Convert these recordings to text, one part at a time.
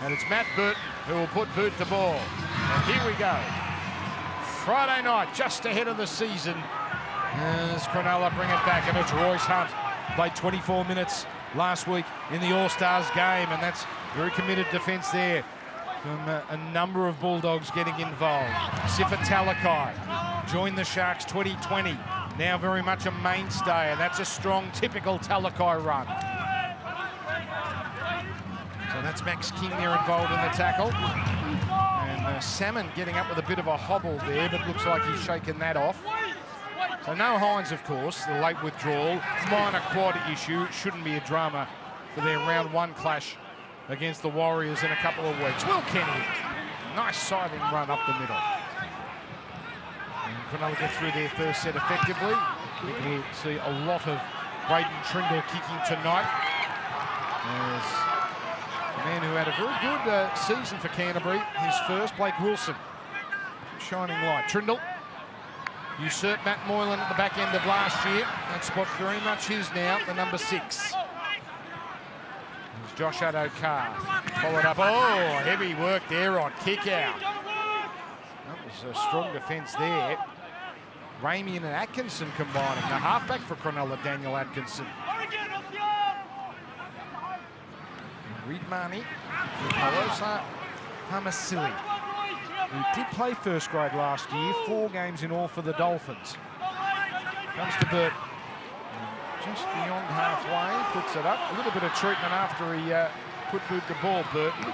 And it's Matt Burton who will put boot to ball. And here we go. Friday night, just ahead of the season, as Cronulla bring it back, and it's Royce Hunt. Played 24 minutes last week in the All-Stars game, and that's very committed defence there from a number of Bulldogs getting involved. Sifa Talakai joined the Sharks 2020, now very much a mainstay, and that's a strong, typical Talakai run. So that's Max King there involved in the tackle. And Salmon getting up with a bit of a hobble there, but looks like he's shaken that off. So no Hines, of course, the late withdrawal. Minor quad issue, shouldn't be a drama for their round one clash against the Warriors in a couple of weeks. Will Kenny, nice siding run up the middle. And Cronulla get through their first set effectively. We will see a lot of Braden Trindle kicking tonight. As a man who had a very good season for Canterbury, his first, Blake Wilson, shining light. Trindle usurped Matt Moylan at the back end of last year. That spot's very much his now, the number 6. There's Josh Addo-Carr. Followed up. Oh, heavy work there on kick out. That was a strong defence there. Ramey and Atkinson combining. The halfback for Cronulla, Daniel Atkinson. Reid Marnie. Palosa Hamasili, who did play first grade last year, 4 games in all for the Dolphins. Comes to Burton. Just beyond halfway, puts it up. A little bit of treatment after he put boot the ball, Burton.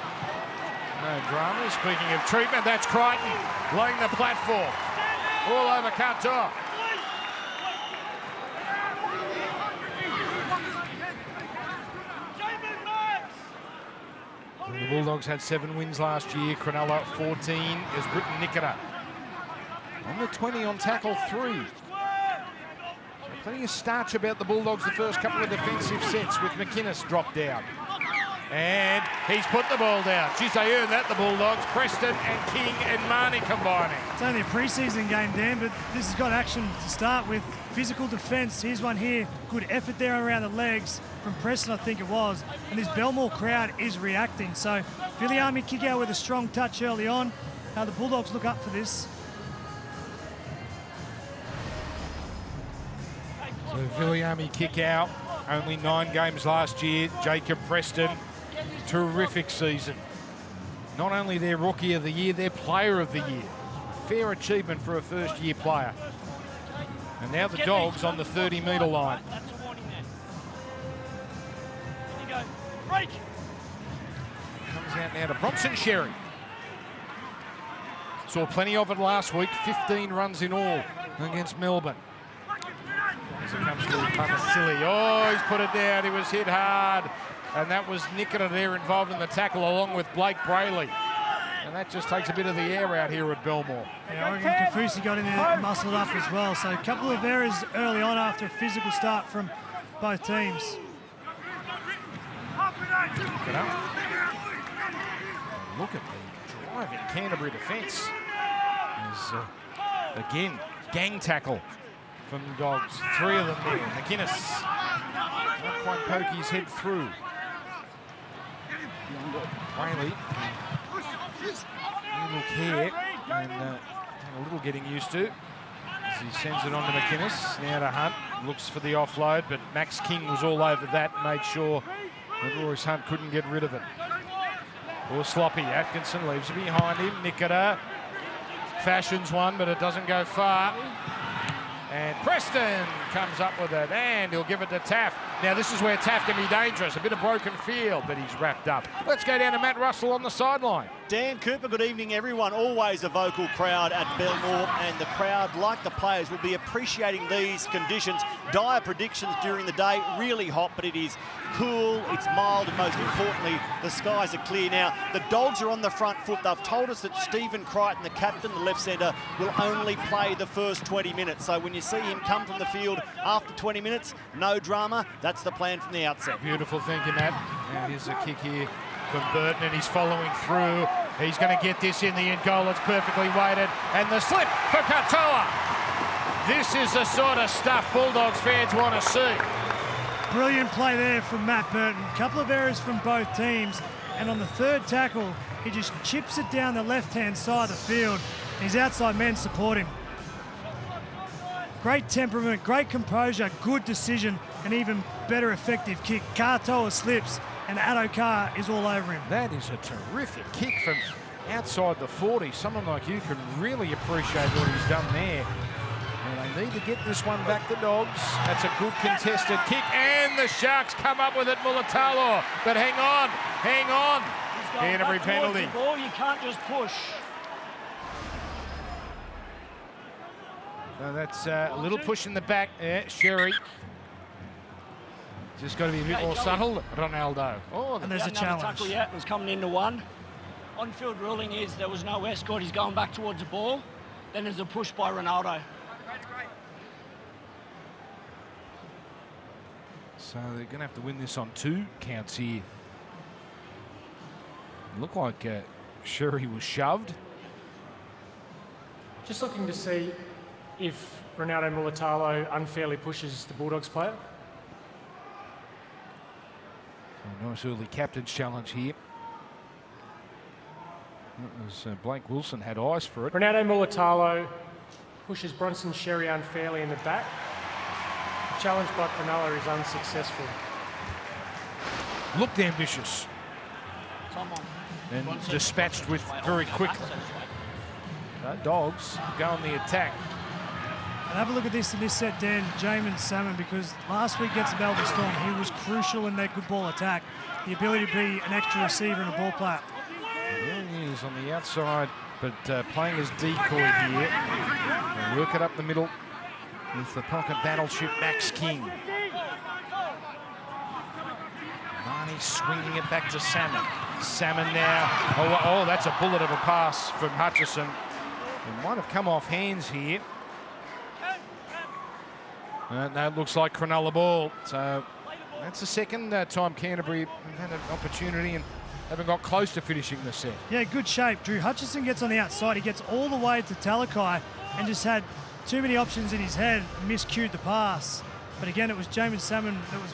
No drama. Speaking of treatment, that's Crichton laying the platform. All over Qatar. The Bulldogs had 7 wins last year. Cronulla 14 is Britton Nikita. On the 20 on tackle 3. So plenty of starch about the Bulldogs the first couple of defensive sets with McInnes dropped down. And he's put the ball down. Geez, they earned that, the Bulldogs. Preston and King and Marnie combining. It's only a pre-season game, Dan, but this has got action to start with. Physical defence. Here's one here. Good effort there around the legs from Preston, I think it was. And this Belmore crowd is reacting. So Viliami kick out with a strong touch early on. Now the Bulldogs look up for this. So Viliami kick out. Only 9 games last year. Jacob Preston, terrific season. Not only their Rookie of the Year, their Player of the Year. Fair achievement for a first-year player. And now the Dogs on the 30-metre line. Comes out now to Bronson Sherry. Saw plenty of it last week. 15 runs in all against Melbourne. As it comes to Pamasili. Oh, he's put it down. He was hit hard. And that was Nikita there involved in the tackle along with Blake Brayley. And that just takes a bit of the air out here at Belmore. Yeah, Oregon Kafusi got in there and muscled up as well. So a couple of errors early on after a physical start from both teams. Look at the drive in Canterbury defence. Again, gang tackle from the Dogs. 3 of them there. McInnes not quite poke his head through. Brayley. Look here, and a little getting used to as he sends it on to McInnes. Now to Hunt, looks for the offload, but Max King was all over that, made sure that Royce Hunt couldn't get rid of it. Or sloppy, Atkinson leaves it behind him. Nikita fashions one, but it doesn't go far. And Preston comes up with it, and he'll give it to Taff. Now, this is where Taff can be dangerous. A bit of broken field, but he's wrapped up. Let's go down to Matt Russell on the sideline. Dan Cooper, good evening, everyone. Always a vocal crowd at Belmore, and the crowd, like the players, will be appreciating these conditions. Dire predictions during the day, really hot, but it is cool, it's mild, and most importantly, the skies are clear now. The Dogs are on the front foot. They've told us that Stephen Crichton, the captain, the left centre, will only play the first 20 minutes. So when you see him come from the field after 20 minutes, no drama. That's the plan from the outset. Beautiful, thank you, Matt. And here's a kick here from Burton, and he's following through. He's going to get this in the end goal. It's perfectly weighted. And the slip for Katoa. This is the sort of stuff Bulldogs fans want to see. Brilliant play there from Matt Burton. A couple of errors from both teams. And on the third tackle, he just chips it down the left-hand side of the field. His outside men support him. Great temperament, great composure, good decision, and even better effective kick. Katoa slips, and Addo-Carr is all over him. That is a terrific kick from outside the 40. Someone like you can really appreciate what he's done there. And they need to get this one back, the Dogs. That's a good contested kick, and the Sharks come up with it, Mulatalo. But hang on. Canterbury penalty. You can't just push. So that's a little push in the back. Sherry. Just got to be a bit more subtle. Ronaldo. Oh, and there's a challenge. Tackle yet. Was coming into one. On-field ruling is there was no escort. He's going back towards the ball. Then there's a push by Ronaldo. So they're going to have to win this on 2 counts here. Looked like Sherry was shoved. Just looking to see if Ronaldo Mulatalo unfairly pushes the Bulldogs player. A nice early captain's challenge here. As Blake Wilson had eyes for it. Ronaldo Mulatalo pushes Bronson Sherry unfairly in the back. The challenge by Cronulla is unsuccessful. Looked ambitious. Come on. And dispatched with very quickly. Dogs go on the attack. And have a look at this in this set, Dan, Jamin Salmon, because last week against the Melbourne Storm, he was crucial in that good ball attack. The ability to be an extra receiver and a ball player. Yeah, he is on the outside, but playing as decoy here. They'll work it up the middle with the pocket battleship Max King. Marnie swinging it back to Salmon. Salmon now. Oh, that's a bullet of a pass from Hutchison. It might have come off hands here. That looks like Cronulla ball. So that's the second time Canterbury have had an opportunity and haven't got close to finishing the set. Yeah, good shape. Drew Hutchison gets on the outside. He gets all the way to Talakai and just had too many options in his head, miscued the pass. But again, it was Jamin Salmon that was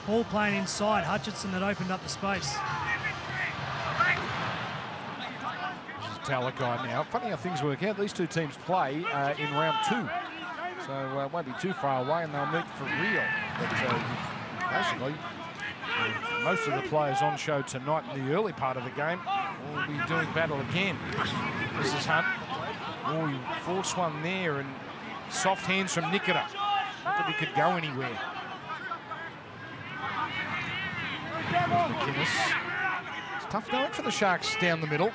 ball playing inside Hutchison that opened up the space. This is Talakai now. Funny how things work out. These two teams play in round 2. So it won't be too far away and they'll meet for real. But basically, most of the players on show tonight in the early part of the game will be doing battle again. This is Hunt. Oh, he forced one there and soft hands from Nikita. Not that he could go anywhere. McInnes. It's tough going for the Sharks down the middle.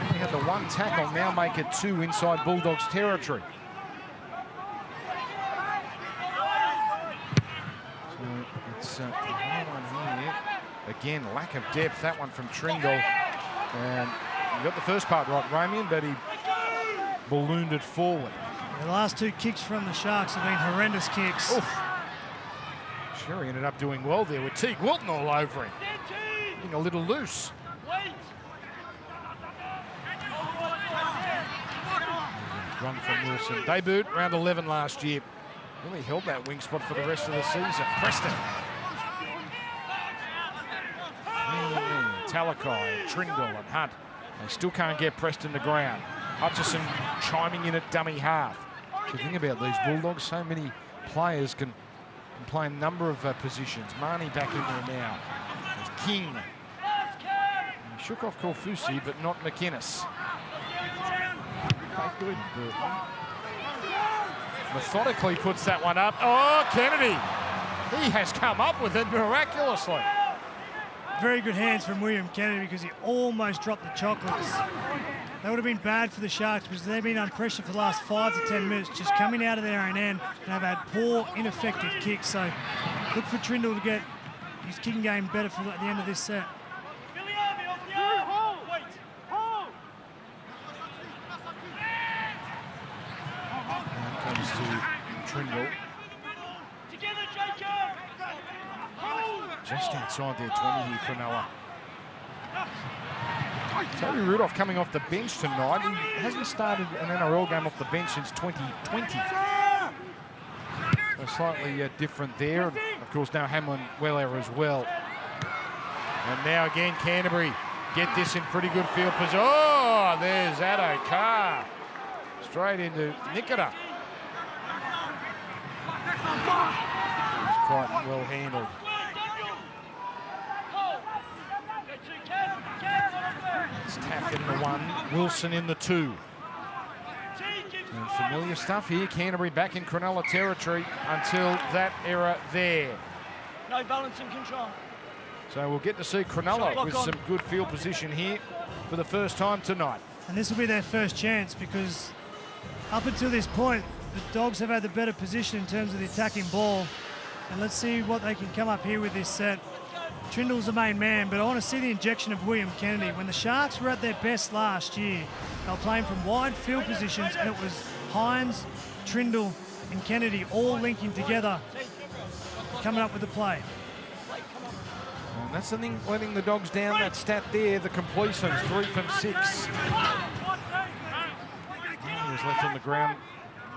Only had the 1 tackle, now make it 2 inside Bulldogs territory. So it's one here. Again, lack of depth. That one from Tringle. And he got the first part right, Ramian, but he ballooned it forward. The last 2 kicks from the Sharks have been horrendous kicks. Oof. Sherry ended up doing well there with Teague Wilton all over him. Being a little loose. Run from Wilson. Debuted round 11 last year. Really held that wing spot for the rest of the season. Preston. Talakai, Trindle and Hunt. They still can't get Preston to ground. Hutchison chiming in at dummy half. The thing about these Bulldogs, so many players can play a number of positions. Marnie back in there now. It's King. He shook off Korfusi, but not McInnes. Good. Methodically puts that one up. Oh, Kennedy. He has come up with it miraculously. Very good hands from William Kennedy because he almost dropped the chocolates. That would have been bad for the Sharks because they've been under pressure for the last 5 to 10 minutes, just coming out of their own end and have had poor, ineffective kicks. So look for Trindle to get his kicking game better for at the end of this set. Comes to Trindle. Just outside their 20 here, Cronulla. Toby Rudolph coming off the bench tonight. He hasn't started an NRL game off the bench since 2020. So slightly different there. Of course, now Hamlin Weller as well. And now again, Canterbury get this in pretty good field position. Oh, there's Addo Carr. Straight into Nikita. It's quite well handled. It's Taff in the 1, Wilson in the 2. And familiar stuff here. Canterbury back in Cronulla territory until that era there. No balance and control. So we'll get to see Cronulla with some good field position here for the first time tonight. And this will be their first chance because up until this point, the Dogs have had the better position in terms of the attacking ball. And let's see what they can come up here with this set. Trindle's the main man, but I want to see the injection of William Kennedy. When the Sharks were at their best last year, they were playing from wide field positions, and it was Hines, Trindle, and Kennedy all linking together, coming up with the play. And that's the thing, letting the Dogs down, that stat there, the completions, 3 from 6. He was left on the ground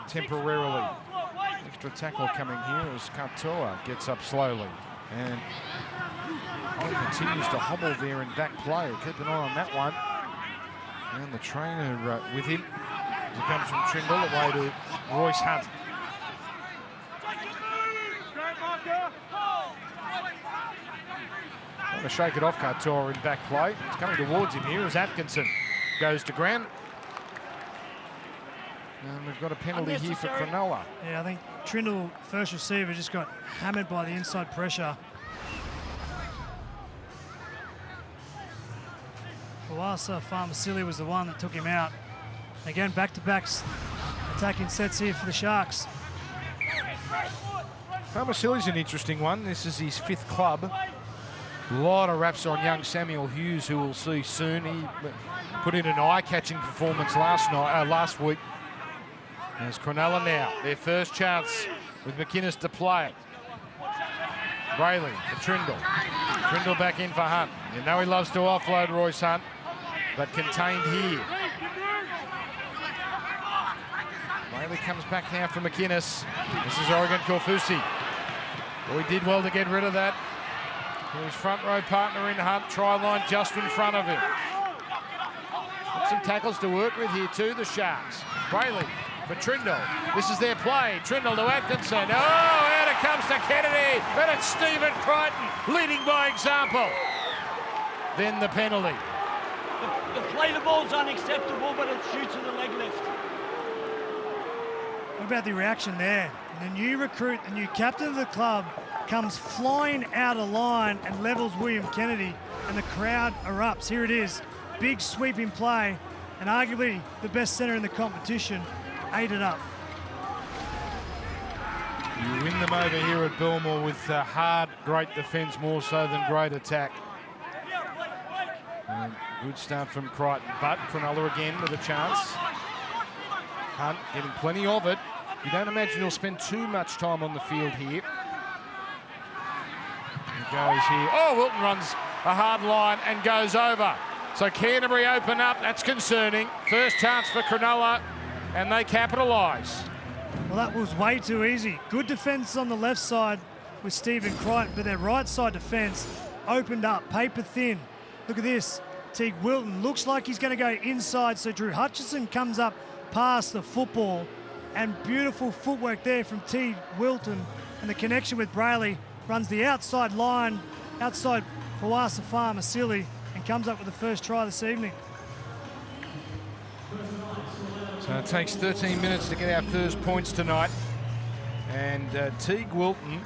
temporarily. Extra tackle coming here as Katoa gets up slowly. And continues to hobble there in back play. Keep an eye on that one. And the trainer with him. He comes from Trindle away to Royce Hunt. Trying to shake it off Katoa in back play. It's coming towards him here as Atkinson goes to ground. And we've got a penalty here for Cronulla. Yeah, I think Trindle, first receiver, just got hammered by the inside pressure. Kawasa Farmasili was the one that took him out. Again, back-to-backs attacking sets here for the Sharks. Farmasili's an interesting one. This is his 5th club. A lot of raps on young Samuel Hughes, who we'll see soon. He put in an eye-catching performance last week. There's Cronulla now, their first chance with McInnes to play it. Brayley for Trindle. Trindle back in for Hunt. You know he loves to offload Royce Hunt, but contained here. Brayley comes back now for McInnes. This is Oregon Korfusi. Well, he did well to get rid of that. His front row partner in Hunt, try line just in front of him. Got some tackles to work with here too, the Sharks. Brayley for Trindle. This is their play. Trindle to Atkinson. Oh, out it comes to Kennedy. But it's Stephen Crichton leading by example. Then the penalty. The play the ball's unacceptable, but it's due to the leg lift. What about the reaction there? The new recruit, the new captain of the club, comes flying out of line and levels William Kennedy, and the crowd erupts. Here it is. Big sweeping play, and arguably the best centre in the competition ate it up. You win them over here at Belmore with hard, great defence, more so than great attack. And good start from Crichton, but Cronulla again with a chance. Hunt getting plenty of it. You don't imagine he'll spend too much time on the field here. He goes here. Oh, Wilton runs a hard line and goes over. So Canterbury open up. That's concerning. First chance for Cronulla, and they capitalise. Well, that was way too easy. Good defence on the left side with Stephen Crichton, but their right side defence opened up, paper thin. Look at this. Teague Wilton looks like he's going to go inside, so Drew Hutchison comes up past the football, and beautiful footwork there from Teague Wilton, and the connection with Brayley runs the outside line, outside Kawasa Farmasili, and comes up with the first try this evening. So it takes 13 minutes to get our first points tonight. And Teague Wilton,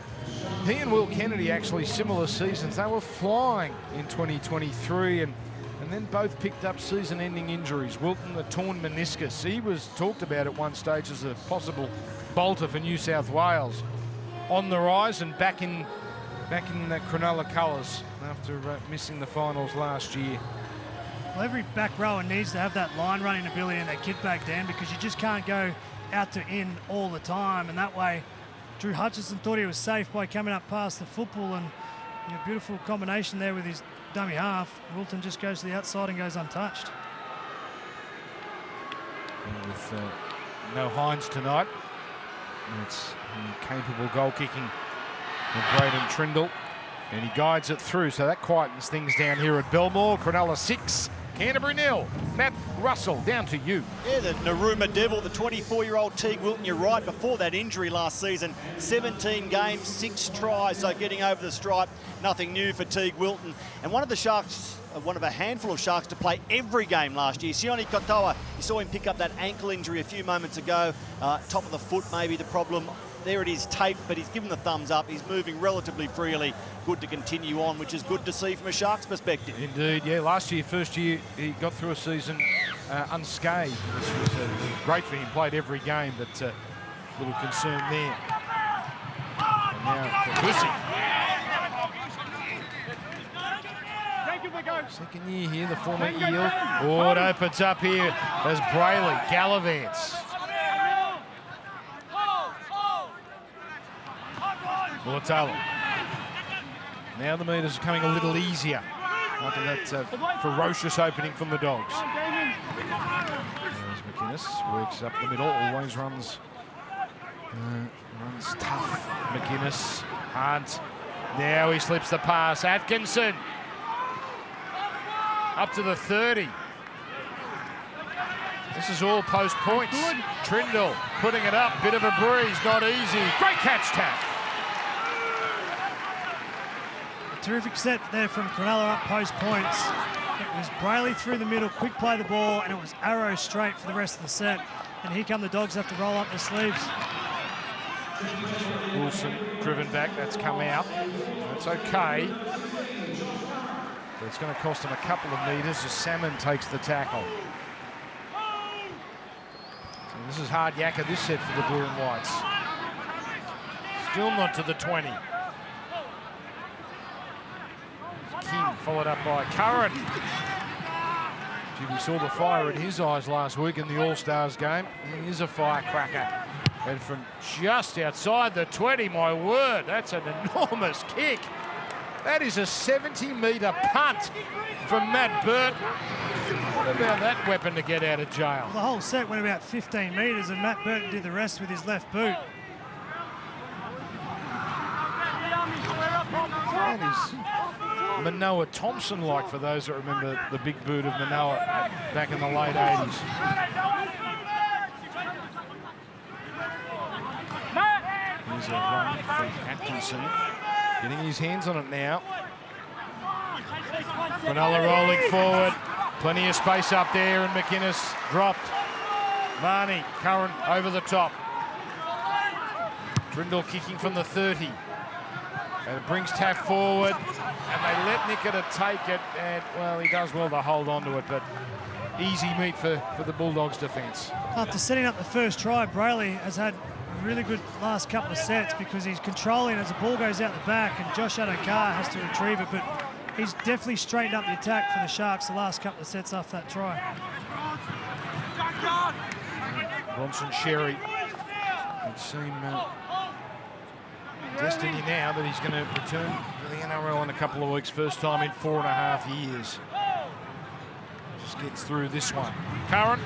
he and Will Kennedy actually similar seasons. They were flying in 2023 and then both picked up season-ending injuries. Wilton, the torn meniscus. He was talked about at one stage as a possible bolter for New South Wales. On the rise and back in the Cronulla colours after missing the finals last year. Well, every back rower needs to have that line running ability and that kick back, Dan, because you just can't go out to in all the time. And that way, Drew Hutchison thought he was safe by coming up past the football, and beautiful combination there with his dummy half. Wilton just goes to the outside and goes untouched. And with no Hines tonight, it's capable goal kicking of Braden Trindle. And he guides it through, so that quietens things down here at Belmore. Cronulla 6, Canterbury 0. Matt Russell, down to you. Yeah, the Narooma Devil, the 24-year-old Teague Wilton, you're right, before that injury last season, 17 games, 6 tries, so getting over the stripe, nothing new for Teague Wilton. And one of the Sharks, one of a handful of Sharks to play every game last year. Sione Katoa, you saw him pick up that ankle injury a few moments ago. Top of the foot maybe the problem. There it is, taped, but he's given the thumbs up. He's moving relatively freely. Good to continue on, which is good to see from a Sharks perspective. Indeed, yeah. Last year, first year, he got through a season unscathed, which was great for him. Played every game, but a little concern there. And now, Lucy. Second year here, the former Eel. Oh, it opens up here as Brayley gallivants. Taylor. Now the meters are coming a little easier after that ferocious opening from the Dogs. There's McInnes, works up the middle, always runs tough. McInnes, Hunt. Now he slips the pass. Atkinson up to the 30. This is all post points. Trindle putting it up, bit of a breeze, not easy. Great catch, Taff. Terrific set there from Cronulla up post points. It was Brayley through the middle, quick play the ball, and it was arrow straight for the rest of the set. And here come the Dogs, have to roll up their sleeves. Wilson driven back, that's come out. That's okay. But it's going to cost him a couple of metres as Salmon takes the tackle. So this is hard yakka this set for the Blue and Whites. Still not to the 20. King followed up by Curran. We saw the fire in his eyes last week in the All-Stars game. He is a firecracker. And from just outside the 20, my word, that's an enormous kick. That is a 70-metre punt from Matt Burton. What about that weapon to get out of jail? The whole set went about 15 metres and Matt Burton did the rest with his left boot. That is Manoa Thompson-like, for those that remember the big boot of Manoa back in the late 80s. Here's a run from Atkinson, getting his hands on it now. Cronulla rolling forward, plenty of space up there, and McInnes dropped. Marnie, Curran over the top. Trindle kicking from the 30. And it brings Taff forward, and they let Nikita take it, and, well, he does well to hold on to it, but easy meat for the Bulldogs' defence. After setting up the first try, Brayley has had a really good last couple of sets because he's controlling as the ball goes out the back, and Josh Adokar has to retrieve it, but he's definitely straightened up the attack for the Sharks the last couple of sets after that try. Bronson Sherry would seem destiny now that he's going to return to the NRL in a couple of weeks, first time in 4.5 years. Just gets through this one. Curran,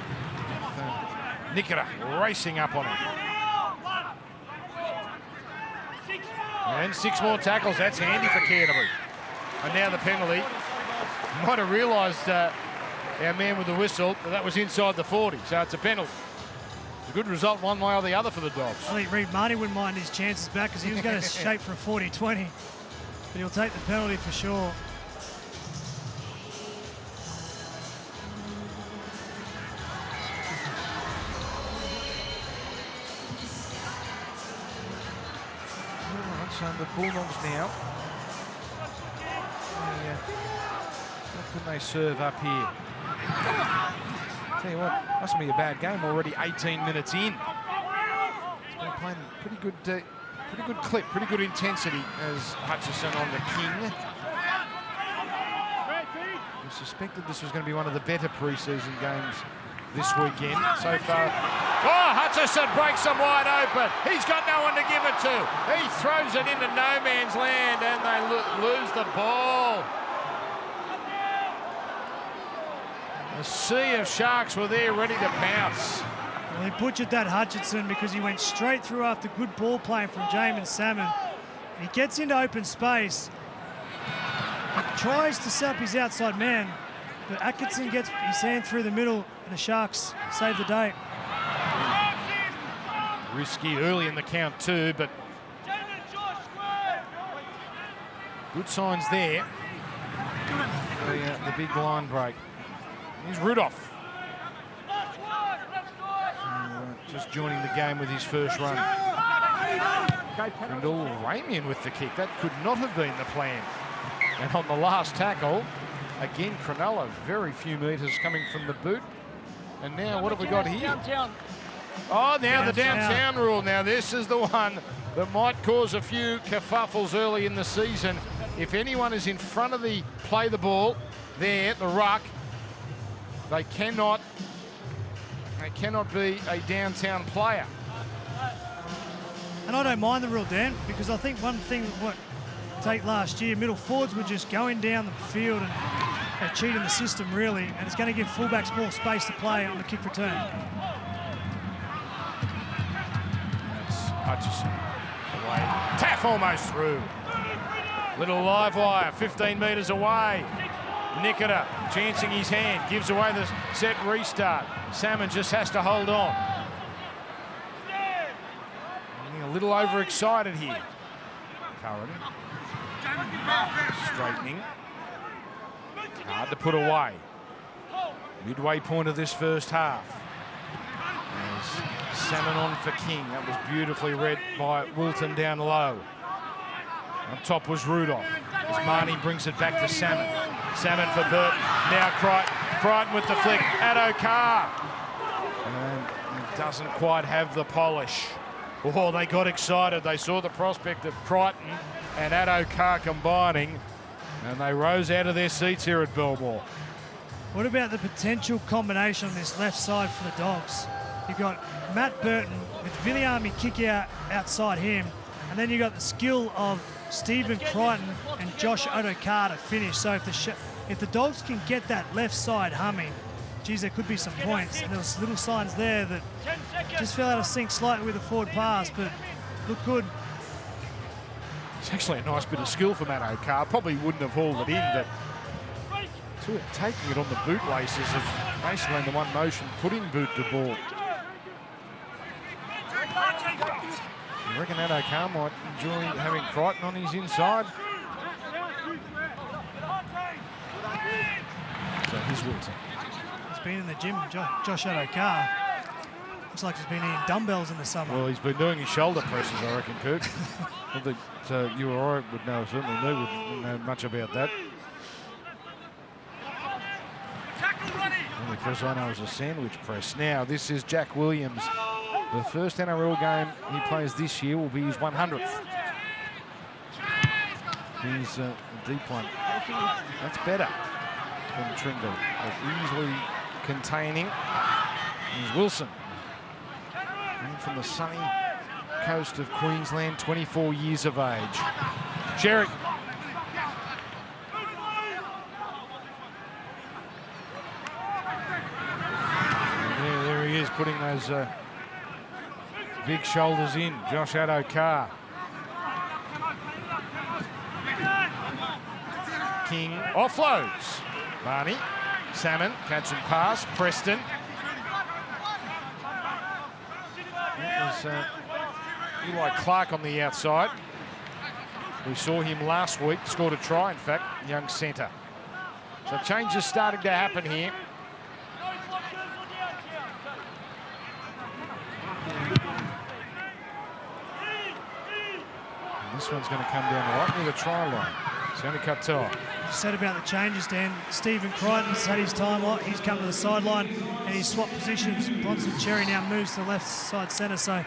Nikita racing up on him. And 6 more tackles, that's handy for Canterbury. And now the penalty. Might have realised our man with the whistle that was inside the 40, so it's a penalty. It's a good result one way or the other for the Dogs. I think Reid Marnie wouldn't mind his chances back because he was going to shape for a 40-20. But he'll take the penalty for sure. All right, so the Bulldogs now. What can they serve up here? Tell you what, must be a bad game already. 18 minutes in. He's been playing pretty good clip, pretty good intensity as Hutchison on the King. We suspected this was going to be one of the better pre-season games this weekend. So far, oh, Hutchison breaks them wide open. He's got no one to give it to. He throws it into no man's land, and they lose the ball. A sea of Sharks were there ready to pounce. Well, he butchered that Hutchinson because he went straight through after good ball playing from Jamin Salmon. He gets into open space. He tries to set up his outside man, but Atkinson gets his hand through the middle, and the Sharks save the day. Risky early in the count too, but good signs there. The big line break. Here's Rudolph. Just joining the game with his first run. Brindle Ramian with the kick. That could not have been the plan. And on the last tackle, again, Cronulla, very few metres coming from the boot. And now what have we got here? Downtown. Oh, now the downtown rule. Now this is the one that might cause a few kerfuffles early in the season. If anyone is in front of the play the ball there, the ruck, they cannot be a downtown player. And I don't mind the rule, Dan, because I think one thing what take last year, middle forwards were just going down the field and cheating the system really, and it's going to give fullbacks more space to play on the kick return. That's Hutchison away. Taff almost through. Little live wire, 15 metres away. Nikita chancing his hand, gives away the set restart. Salmon just has to hold on. Getting a little overexcited here. Curran straightening. Hard to put away. Midway point of this first half. There's Salmon on for King. That was beautifully read by Wilton down low. On top was Rudolph. As Marnie brings it back to Salmon. Salmon for Burton. Now Crichton with the flick. Addo-Carr. And he doesn't quite have the polish. Oh, they got excited. They saw the prospect of Crichton and Addo-Carr combining, and they rose out of their seats here at Belmore. What about the potential combination on this left side for the Dogs? You've got Matt Burton with Viliami kick out outside him, and then you've got the skill of Stephen Crichton and Josh Addo-Carr to finish. So if the Dogs can get that left side humming, geez, there could be some points. And there was little signs there that just fell out of sync slightly with a forward pass, but looked good. It's actually a nice bit of skill from Addo-Carr. Probably wouldn't have hauled it in, but sort of taking it on the bootlaces of basically in the one motion, putting boot to ball. I reckon Addo-Carr might enjoy having Crichton on his inside. So here's Wilton. He's been in the gym, Josh Addo-Carr. Looks like he's been eating dumbbells in the summer. Well, he's been doing his shoulder presses, I reckon, Kirk. Not that you or I would know, certainly wouldn't know much about that. Only because I know it's a sandwich press. Now, this is Jack Williams. The first NRL game he plays this year will be his 100th. Here's a deep one. That's better from Trimble. Easily containing. Here's Wilson. And from the sunny coast of Queensland, 24 years of age. Sherrick. There he is, putting those big shoulders in. Josh Addo-Carr. King offloads. Barney. Salmon, catch and pass. Preston. It was Eli Clark on the outside. We saw him last week, scored a try, in fact, young centre. So change is starting to happen here. And this one's going to come down right near the try line. It's going to cut toe. Said about the changes, Dan. Stephen Crichton's had his time off. He's come to the sideline and he's swapped positions. Bronson Cherry now moves to the left side centre. So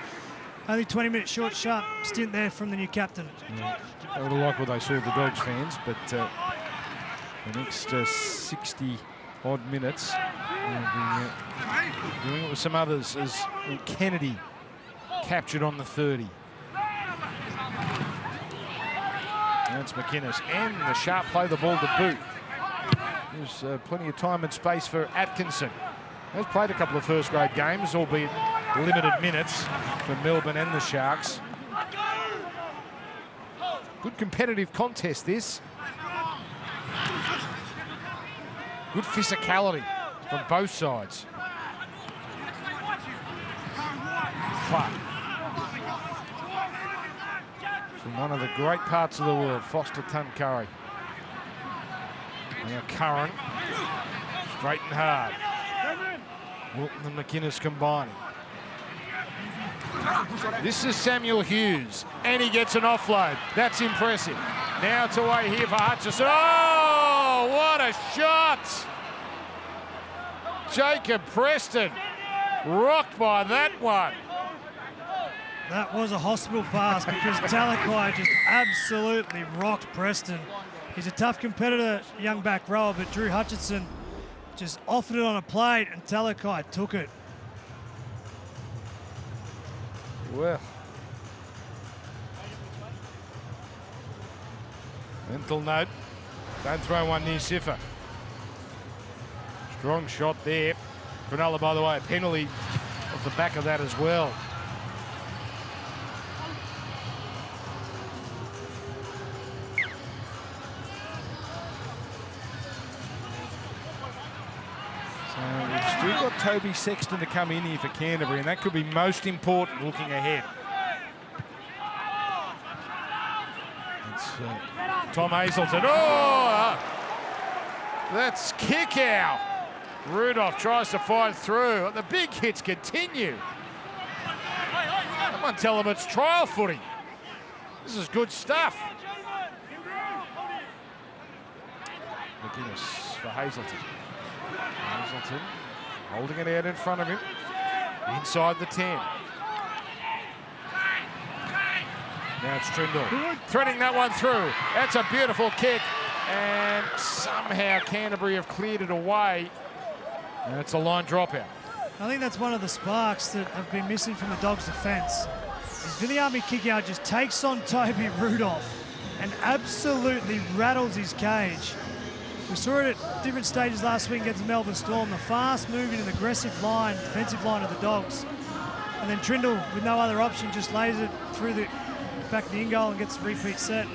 only 20-minute short, sharp stint there from the new captain. Yeah. I would have liked what they saw, the Dogs fans, but the next 60-odd minutes, they'll be doing it with some others as Kennedy captured on the 30. That's McInnes, and the sharp play the ball to boot. There's plenty of time and space for Atkinson. He's played a couple of first-grade games, albeit limited minutes for Melbourne and the Sharks. Good competitive contest, this. Good physicality from both sides. Clark. From one of the great parts of the world, Foster Tuncurry. Now Curran, straight and hard. Wilton and McInnes combining. This is Samuel Hughes, and he gets an offload. That's impressive. Now it's away here for Hutchison. Oh, what a shot! Jacob Preston, rocked by that one. That was a hospital pass because Talakai just absolutely rocked Preston. He's a tough competitor, young back rower, but Drew Hutchinson just offered it on a plate and Talakai took it. Well. Mental note, don't throw one near Siffer. Strong shot there. Cronulla, by the way, a penalty off the back of that as well. So we've still got Toby Sexton to come in here for Canterbury, and that could be most important looking ahead. It's Tom Hazelton. Oh! That's kick out. Rudolph tries to fight through. The big hits continue. Come on, tell them it's trial footy. This is good stuff. McInnes for Hazelton. Hazelton holding it out in front of him. Inside the 10. Now it's Trindle. Threading that one through. That's a beautiful kick. And somehow Canterbury have cleared it away. And it's a line dropout. I think that's one of the sparks that have been missing from the Dogs' defence. Is Viliami kick-out just takes on Toby Rudolph and absolutely rattles his cage. We saw it at different stages last week against Melbourne Storm, the fast-moving and aggressive line, defensive line of the Dogs. And then Trindle, with no other option, just lays it through the back of the in-goal and gets the repeat set.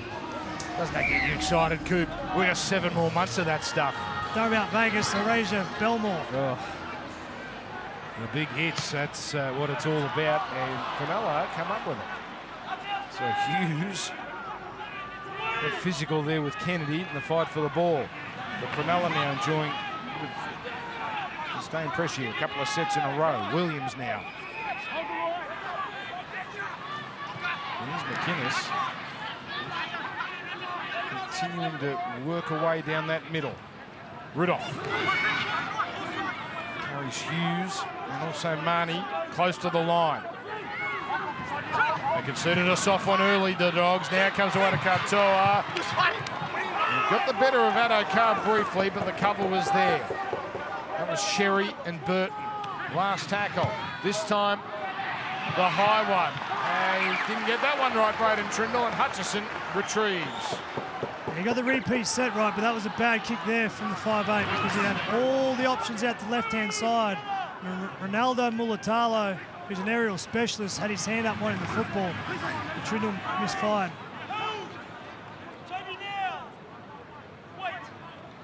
Doesn't that get you excited, Coop? We got 7 more months of that stuff. Don't about Vegas, Erasure, Belmore. Oh. The big hits, that's what it's all about, and Cronulla come up with it. So Hughes got physical there with Kennedy in the fight for the ball. But Cronulla now enjoying sustained pressure here, a couple of sets in a row. Williams now. Here's McInnes. Continuing to work away down that middle. Rudolph. Carries Hughes and also Marnie close to the line. They conceded a soft one early, the Dogs. Now comes away to Katoa. Got the better of Addo-Carr briefly, but the cover was there. That was Sherry and Burton. Last tackle. This time, the high one. He didn't get that one right, Braden Trindle, and Hutchison retrieves. He got the repeat set right, but that was a bad kick there from the 5'8" because he had all the options out the left-hand side. Ronaldo Mulatalo, who's an aerial specialist, had his hand up wanting the football. And Trindle misfired.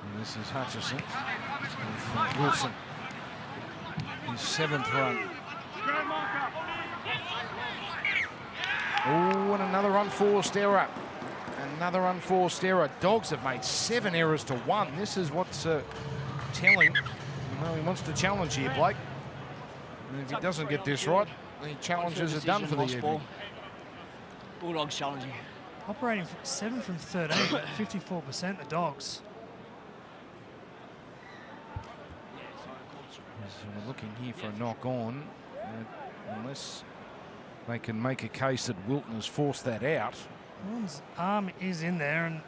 And this is Hutchison with Wilson. His 7th run. Oh, and another unforced error. Another unforced error. Dogs have made 7 errors to 1. This is what's telling. Well, he wants to challenge here, Blake. And if he doesn't get this right, the challenges are done for the evening. Bulldogs challenging. Operating 7 from 13, 54% the Dogs. So we're looking here for a knock on, unless they can make a case that Wilton has forced that out. Wilton's arm is in there, and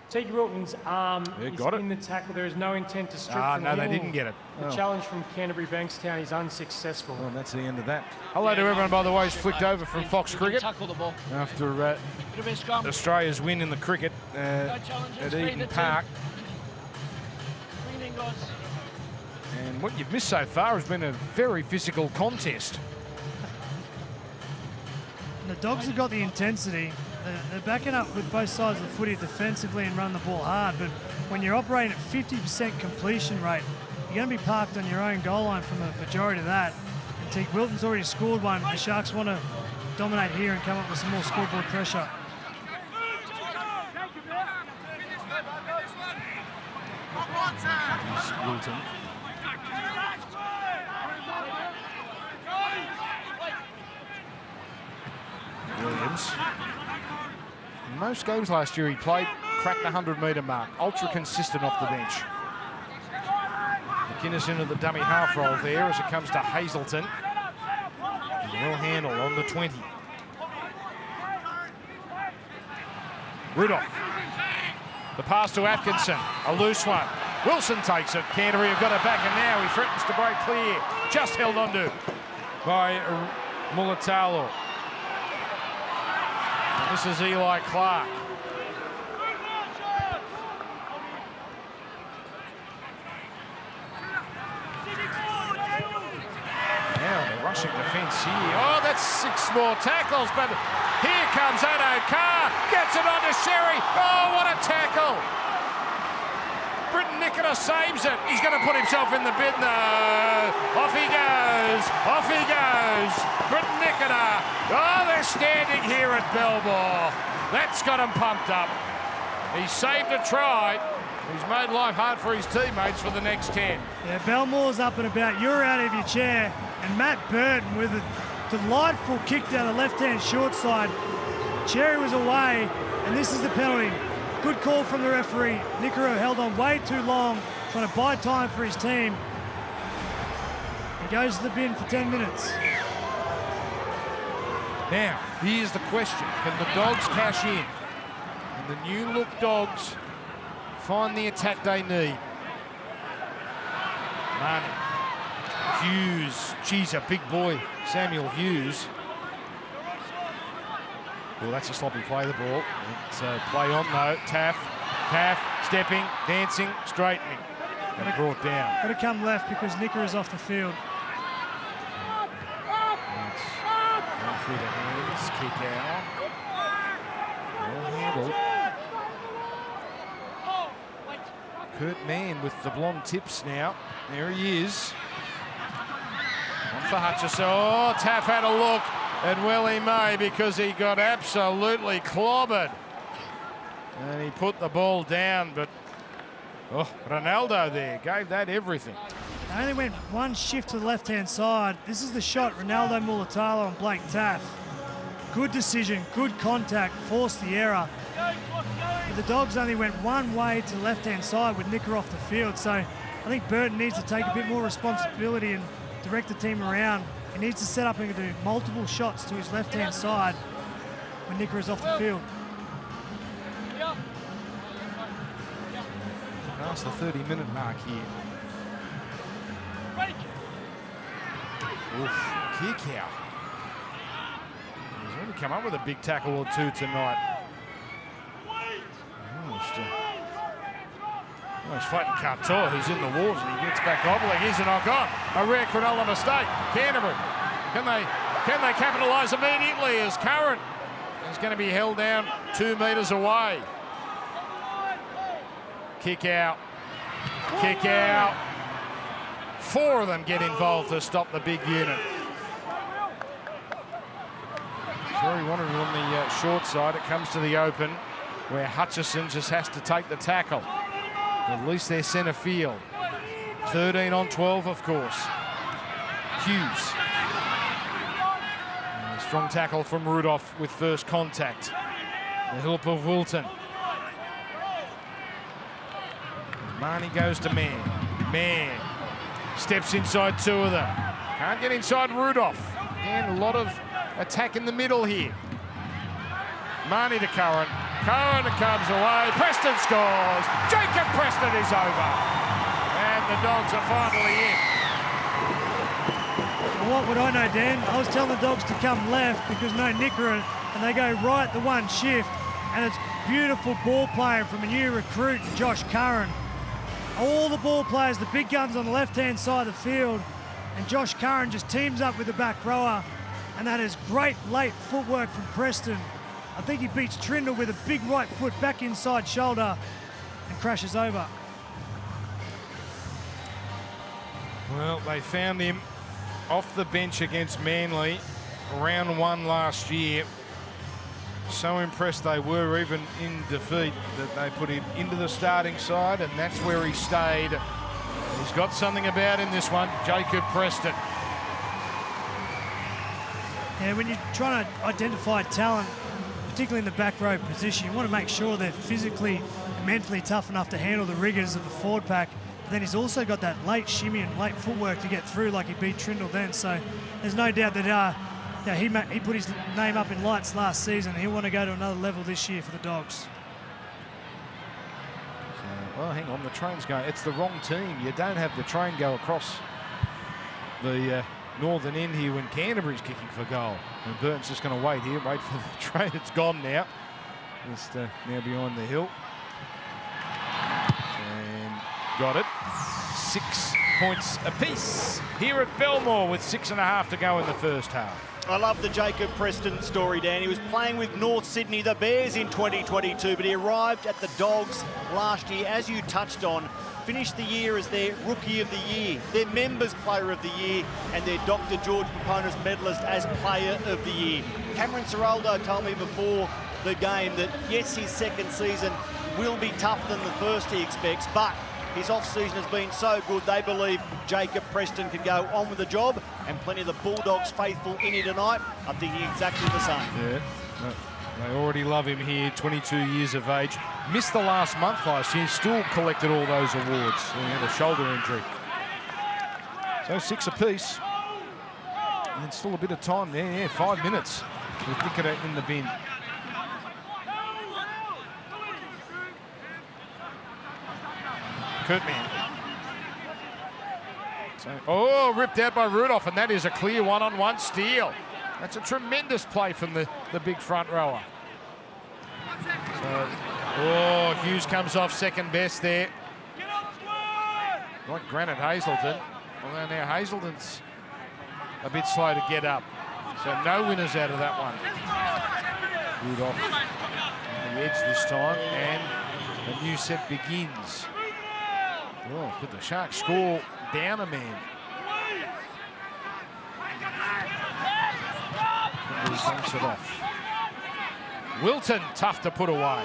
Teague Wilton's arm is got in the tackle. There is no intent to strip from no, him. they didn't get it. The challenge from Canterbury Bankstown is unsuccessful. Well, that's the end of that. Hello to everyone, by the way, who's flicked over from Fox Cricket Tackle the ball. after Australia's win in the cricket at Eden Park. And what you've missed so far has been a very physical contest. And the Dogs have got the intensity. They're backing up with both sides of the footy defensively and run the ball hard. But when you're operating at 50% completion rate, you're going to be parked on your own goal line from the majority of that. And Teague Wilton's already scored one. The Sharks want to dominate here and come up with some more scoreboard pressure. Wilton. Williams. In most games last year he played, cracked the 100-metre mark. Ultra consistent off the bench. McInnes into the dummy half roll there as it comes to Hazelton. Well handled on the 20. Rudolph. The pass to Atkinson. A loose one. Wilson takes it. Canterbury have got it back, and now he threatens to break clear. Just held onto by Mulatalo. This is Eli Clark. Now the rushing defence here. Oh, that's 6 more tackles, but here comes Addo Carr. Gets it onto Sherry. Oh, what a tackle. Britton Nicola saves it. He's going to put himself in the bin, though. Off he goes. Off he goes. Britton Nicola. Oh, they're standing here at Belmore. That's got him pumped up. He saved a try. He's made life hard for his teammates for the next 10. Yeah, Belmore's up and about. You're out of your chair. And Matt Burton with a delightful kick down the left-hand short side. Cherry was away, and this is the penalty. Good call from the referee. Nikoro held on way too long, trying to buy time for his team. He goes to the bin for 10 minutes. Now, here's the question. Can the Dogs cash in? And the new-look Dogs find the attack they need. Marnie. Hughes. Geez, a big boy. Samuel Hughes. Well, that's a sloppy play, the ball. It's play on, though. Taff, stepping, dancing, straightening. And brought down. Got to come left because Nicker is off the field. Run through the hands, kick out. Well handled. Kurt Mann with the blonde tips now. There he is. On for Hutchison. Oh, Taff had a look. And well he may, because he got absolutely clobbered. And he put the ball down, but Ronaldo there gave that everything. They only went one shift to the left-hand side. This is the shot, Ronaldo Mulatalo and Blake Taff. Good decision, good contact, forced the error. But the Dogs only went one way to the left-hand side with Nicker off the field, so I think Burton needs to take a bit more responsibility and direct the team around. He needs to set up and do multiple shots to his left-hand side when Nicker is off the field. Past the 30-minute mark here. Oof, kick out. He's already come up with a big tackle or two tonight. He's fighting Cartor, who's in the wars, and he gets back gobbling. Here's a knock on. A rare Cronulla mistake. Canterbury. Can they capitalise immediately as Curran is going to be held down 2 metres away. Kick out. Kick out. 4 of them get involved to stop the big unit. Very wanted it on the short side. It comes to the open where Hutchison just has to take the tackle. At least they're centre field. 13 on 12, of course. Hughes. And a strong tackle from Rudolph with first contact. The help of Wilton. Marnie goes to Mann. Mann steps inside 2 of them. Can't get inside Rudolph. Again, a lot of attack in the middle here. Marnie to Curran. Curran comes away. Preston scores. Jacob Preston is over. And the Dogs are finally in. Well, what would I know, Dan? I was telling the Dogs to come left because no Nicker, and they go right the one shift. And it's beautiful ball playing from a new recruit, Josh Curran. All the ball players, the big guns on the left-hand side of the field. And Josh Curran just teams up with the back rower And that is great late footwork from Preston. I think he beats Trindle with a big right foot back inside shoulder and crashes over. Well, they found him off the bench against Manly, round 1 last year. So impressed they were, even in defeat, that they put him into the starting side, and that's where he stayed. He's got something about him, this one, Jacob Preston. Yeah, when you're trying to identify talent, particularly in the back row position, you want to make sure they're physically and mentally tough enough to handle the rigours of the forward pack. But then he's also got that late shimmy and late footwork to get through, like he beat Trindle then. So there's no doubt that he put his name up in lights last season. He'll want to go to another level this year for the Dogs. Well, hang on, the train's going. It's the wrong team. You don't have the train go across the northern end here when Canterbury's kicking for goal. And Burton's just going to wait here, wait for the train. It's gone now. Just now behind the hill. And got it. 6 points apiece here at Belmore with 6.5 to go in the first half. I love the Jacob Preston story, Dan. He was playing with North Sydney, the Bears, in 2022, but he arrived at the Dogs last year, as you touched on, finished the year as their Rookie of the Year, their Members Player of the Year, and their Dr. George Paponis medalist as Player of the Year. Cameron Ciraldo told me before the game that, yes, his second season will be tougher than the first he expects, but his off-season has been so good, they believe Jacob Preston can go on with the job, and plenty of the Bulldogs faithful in here tonight are thinking exactly the same. Yeah, they already love him here, 22 years of age. Missed the last month last year, still collected all those awards. He had a shoulder injury. So 6 apiece. And still a bit of time there, yeah, 5 minutes with Nicketa in the bin. Kurtman. Oh, ripped out by Rudolph, and that is a clear one-on-one steal. That's a tremendous play from the big front rower. So, Hughes comes off second best there. Like Granite Hazelton. Although now Hazelton's a bit slow to get up. So no winners out of that one. Rudolph on the edge this time, and a new set begins. Oh, could the Sharks score down a man? Dumps it off. Wilton, tough to put away.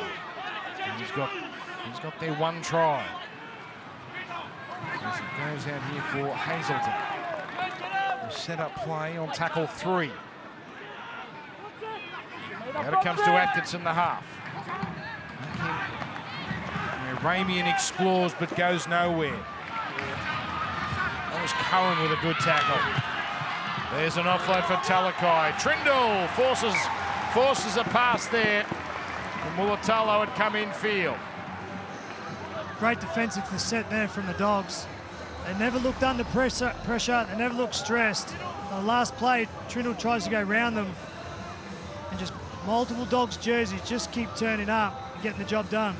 And he's got their one try. As he goes out here for Hazelton. A set-up play on tackle 3. Out it comes to Atkinson, the half. Ramian explores but goes nowhere. That was Curran with a good tackle. There's an offload for Talakai. Trindle forces a pass there. And Mulatalo had come in field. Great defensive set there from the Dogs. They never looked under pressure. They never looked stressed. The last play, Trindle tries to go round them. And just multiple Dogs jerseys just keep turning up and getting the job done.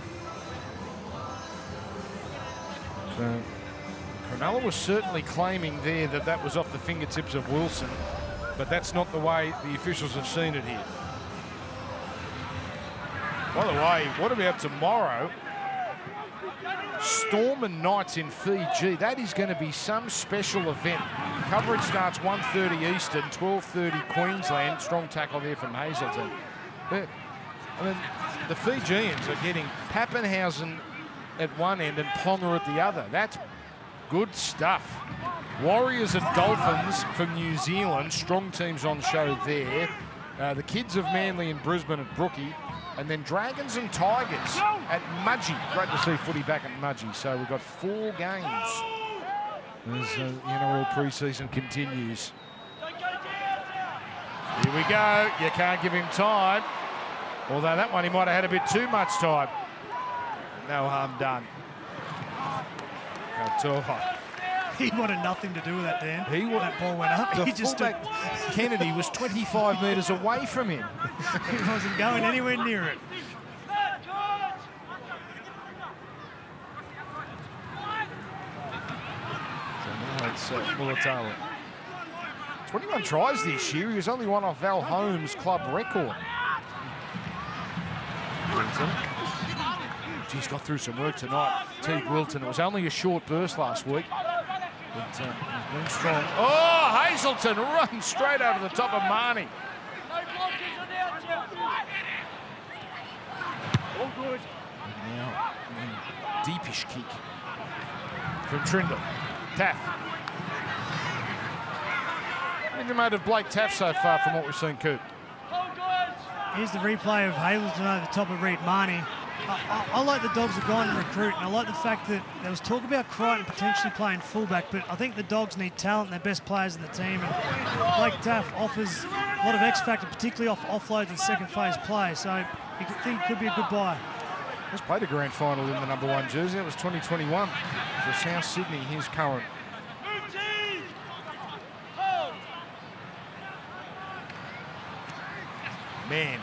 So, Cronulla was certainly claiming there that that was off the fingertips of Wilson, but that's not the way the officials have seen it here. By the way, what about tomorrow? Storm and Knights in Fiji. That is going to be some special event. Coverage starts 1:30 Eastern, 12:30 Queensland. Strong tackle there from Hazelton. But, I mean, the Fijians are getting Pappenhausen at one end and Ponga at the other. That's good stuff. Warriors and Dolphins from New Zealand. Strong teams on show there. The kids of Manly and Brisbane at Brookie. And then Dragons and Tigers at Mudgee. Great to see footy back at Mudgee. So we've got 4 games as the NRL pre-season continues. Here we go. You can't give him time. Although that one he might have had a bit too much time. No harm done. Katoa. He wanted nothing to do with that, Dan. That ball went up. The fullback, Kennedy, was 25 metres away from him. He wasn't going anywhere near it. So now it's Mulatalo. 21 tries this year. He was only one off Val Holmes' club record. Wilton. He's got through some work tonight. Teague Wilton. It was only a short burst last week. But he's been strong. Oh, Hazelton runs straight over the top of Marnie. All good. And now, a deepish kick from Trindle. Taff. What have you made of Blake Taff so far from what we've seen, Coop? Here's the replay of Hazelton over the top of Reed Marnie. I like the Dogs have gone and recruit, and I like the fact that there was talk about Crichton potentially playing fullback, but I think the Dogs need talent and their best players in the team, and Blake Taff offers a lot of X factor, particularly off offloads and second phase play, so I think it could be a good buy. Just played a grand final in the number 1 jersey. That was 2021 for South Sydney. Here's Curran. Man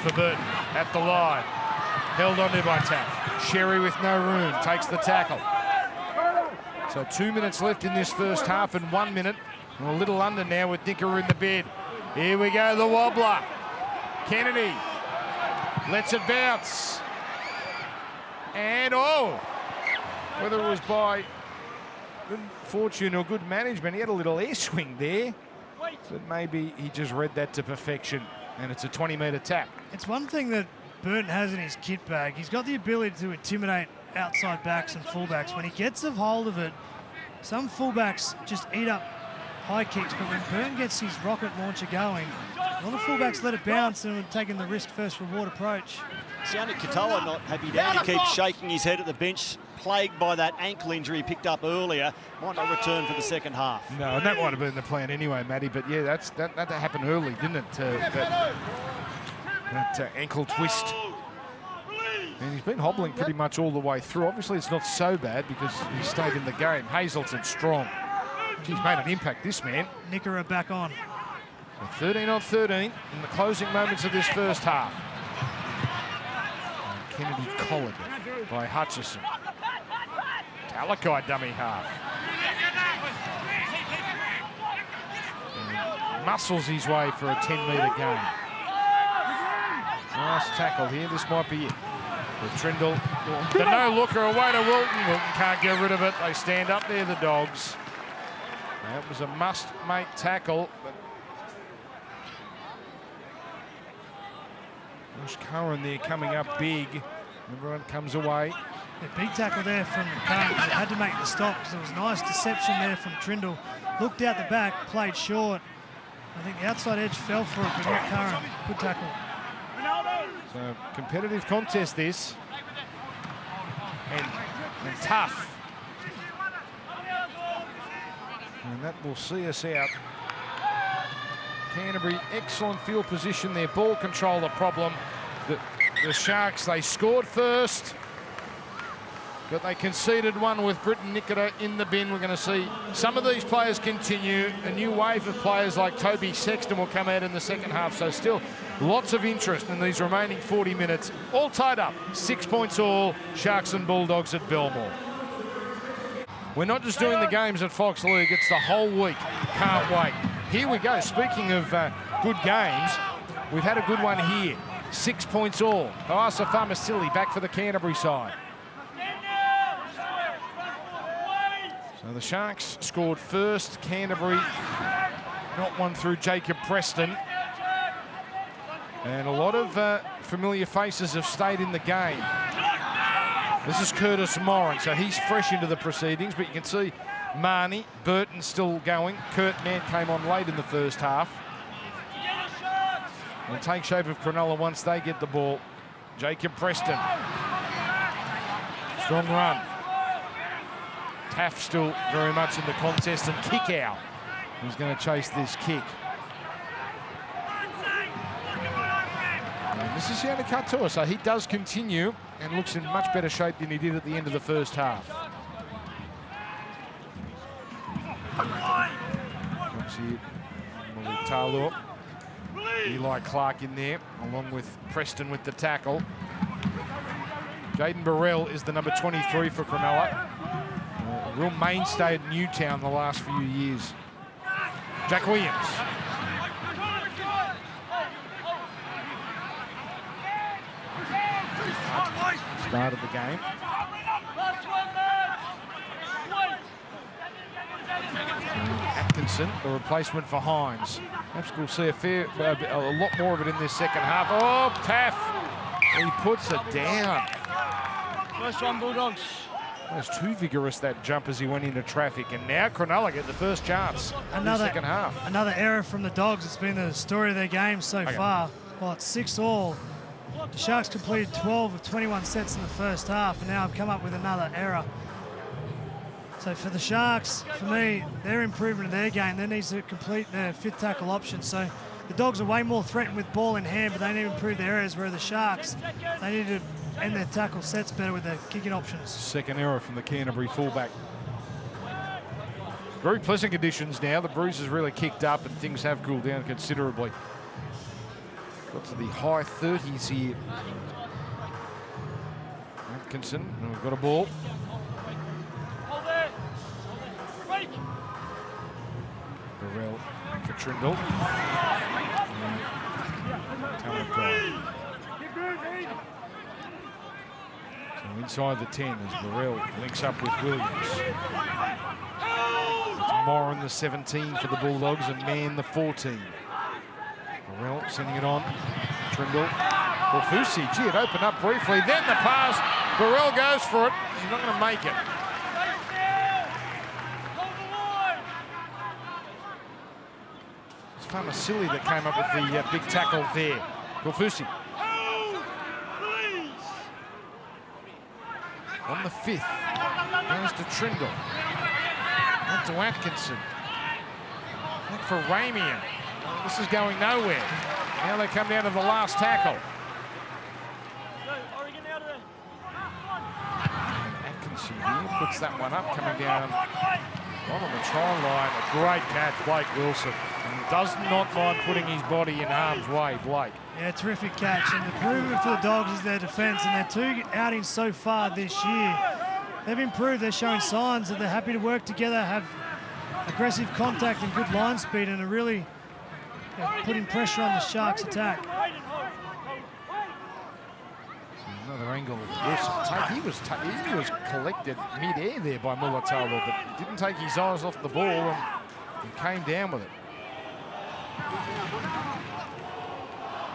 for Burton at the line. Held onto by Taff. Sherry with no room takes the tackle. So 2 minutes left in this first half and 1 minute. And a little under now with Nicker in the bed. Here we go, the wobbler. Kennedy lets it bounce. And oh, whether it was by good fortune or good management, he had a little air swing there. But maybe he just read that to perfection. And it's a 20-metre tap. It's one thing that Burton has in his kit bag. He's got the ability to intimidate outside backs and fullbacks. When he gets a hold of it, some fullbacks just eat up high kicks, but when Burton gets his rocket launcher going, a lot of fullbacks let it bounce and are taking the risk first reward approach. Sione Katoa not happy down. He keeps shaking his head at the bench, plagued by that ankle injury he picked up earlier. Might not return for the second half. No, and that might have been the plan anyway, Matty. But yeah, that happened early, didn't it? That ankle twist. And he's been hobbling pretty much all the way through. Obviously, it's not so bad because he stayed in the game. Hazelton strong. He's made an impact, this man. Nicker are back on. So 13-13 in the closing moments of this first half. And Kennedy collared by Hutchison. Talakai dummy half. And muscles his way for a 10-metre gain. Nice tackle here. This might be it. With Trindle. The no-looker away to Wilton. Wilton can't get rid of it. They stand up there, the Dogs. That was a must-make tackle. But there's Curran there coming up big. Everyone comes away. A big tackle there from Curran. They had to make the stop because there was nice deception there from Trindle. Looked out the back, played short. I think the outside edge fell for it, but not Curran. Good tackle. So competitive contest this. And tough. And that will see us out. Canterbury, excellent field position there. Ball control the problem. The Sharks, they scored first, but they conceded one with Britton Nikita in the bin. We're going to see some of these players continue. A new wave of players like Toby Sexton will come out in the second half. So still lots of interest in these remaining 40 minutes. All tied up, 6 points all, Sharks and Bulldogs at Belmore. We're not just doing the games at Fox League, it's the whole week. Can't wait. Here we go. Speaking of good games, we've had a good one here. 6 points all. Oasa Famasili back for the Canterbury side. So the Sharks scored first. Canterbury not one through Jacob Preston. And a lot of familiar faces have stayed in the game. This is Curtis Moran, so he's fresh into the proceedings, but you can see Marnie, Burton still going. Kurt Nant came on late in the first half. It'll take shape of Cronulla once they get the ball. Jacob Preston. Strong run. Taff still very much in the contest, and Kickow is going to chase this kick. And this is Sione Katoa, so he does continue and looks in much better shape than he did at the end of the first half. See Talor. Eli Clark in there, along with Preston with the tackle. Jaden Burrell is the number 23 for Cronulla. A real mainstay at Newtown the last few years. Jack Williams. Started the game. Atkinson, the replacement for Hines. Perhaps we'll see a lot more of it in this second half. Oh, Taff! He puts it down. First one, Bulldogs. It was too vigorous, that jump, as he went into traffic. And now Cronulla get the first chance in the second half. Another error from the Dogs. It's been the story of their game so far. Well, it's 6-all. The Sharks completed 12 of 21 sets in the first half, and now have come up with another error. So for the Sharks, for me, their improvement in their game, they need to complete their fifth tackle option. So the Dogs are way more threatened with ball in hand, but they need to improve their errors, where the Sharks, they need to end their tackle sets better with their kicking options. Second error from the Canterbury fullback. Very pleasant conditions now. The breeze has really kicked up and things have cooled down considerably. Got to the high 30s here. Atkinson, and we've got a ball. Burrell for Trindle. So inside the 10 as Burrell links up with Williams. It's Moran the 17 for the Bulldogs and Mann the 14. Burrell sending it on. Trindle. Fusi, gee, it opened up briefly. Then the pass. Burrell goes for it. He's not going to make it. It's Famasili that came up with the big tackle there. Fusi. On the 5th. Goes to Trindle. On to Atkinson. Back for Ramian. This is going nowhere. Now they come down to the last tackle. Atkinson here puts that one up, coming down on the try line. A great catch, Blake Wilson. And does not mind putting his body in harm's way, Blake. Yeah, terrific catch. And the improvement for the Dogs is their defence, and their two outings so far this year. They've improved. They're showing signs that they're happy to work together, have aggressive contact and good line speed, and are really putting pressure on the Sharks' attack. Another angle of Wilson. He was collected mid-air there by Mulatalo, but didn't take his eyes off the ball and came down with it.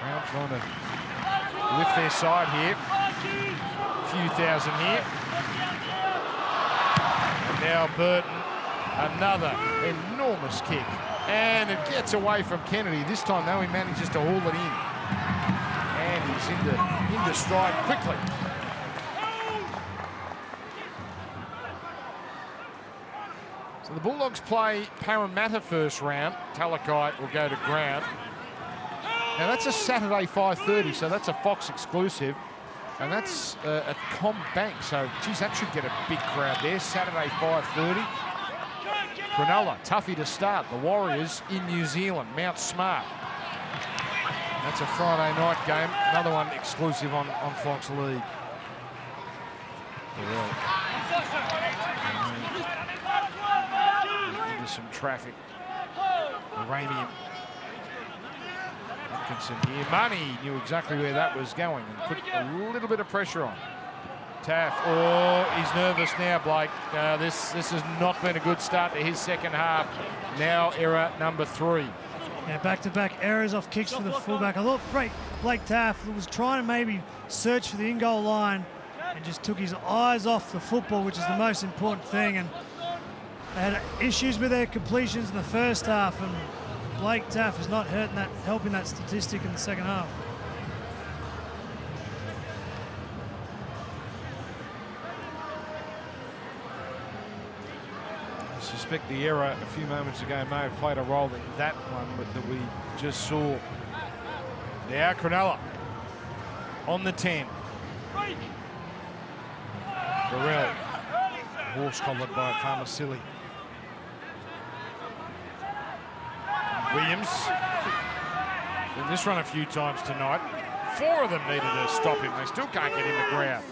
Brown trying to lift their side here. A few thousand here. And now Burton, another enormous kick. And it gets away from Kennedy. This time, though, he manages to haul it in. And he's into stride quickly. So the Bulldogs play Parramatta first round. Talakai will go to ground. Now, that's a Saturday 5:30, so that's a Fox exclusive. And that's at CommBank. So, geez, that should get a big crowd there. Saturday 5:30. Cronulla, toughie to start. The Warriors in New Zealand, Mount Smart. That's a Friday night game. Another one exclusive on Fox League. Into some traffic. Ramian. Atkinson here. Money knew exactly where that was going and put a little bit of pressure on. Taff, oh, he's nervous now, Blake. This has not been a good start to his second half. Now error number 3. Yeah, back-to-back errors off kicks for the fullback. I thought Blake Taff was trying to maybe search for the in-goal line and just took his eyes off the football, which is the most important thing. And they had issues with their completions in the first half, and Blake Taff is not helping that statistic in the second half. I suspect the error a few moments ago may have played a role in that one that we just saw. Now Cronulla on the 10. Burrell, horse collared by Famasili. Williams. Been this run a few times tonight. 4 of them needed to stop him. They still can't get him to ground.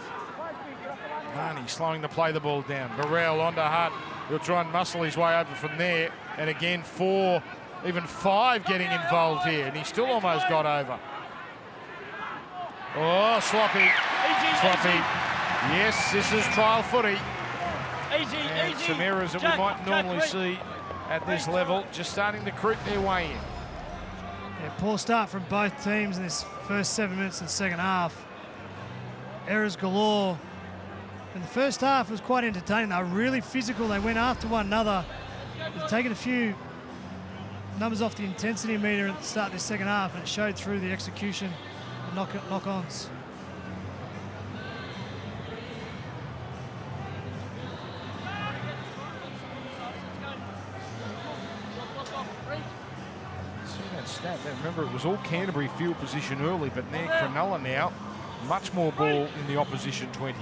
Marnie slowing to play the ball down. Burrell onto Hunt. He'll try and muscle his way over from there. And again, 4 Even 5 getting involved here, and he still almost got over. Oh, sloppy. Sloppy. Yes, this is trial footy. And some errors that we might normally see at this level just starting to creep their way in. Yeah, poor start from both teams in this first 7 minutes of the second half. Errors galore. In the first half, it was quite entertaining. They were really physical. They went after one another. They've taken a few numbers off the intensity meter at the start of this second half, and it showed through the execution and knock-ons. Stat. Remember, it was all Canterbury field position early, but now Cronulla now, much more ball in the opposition 20.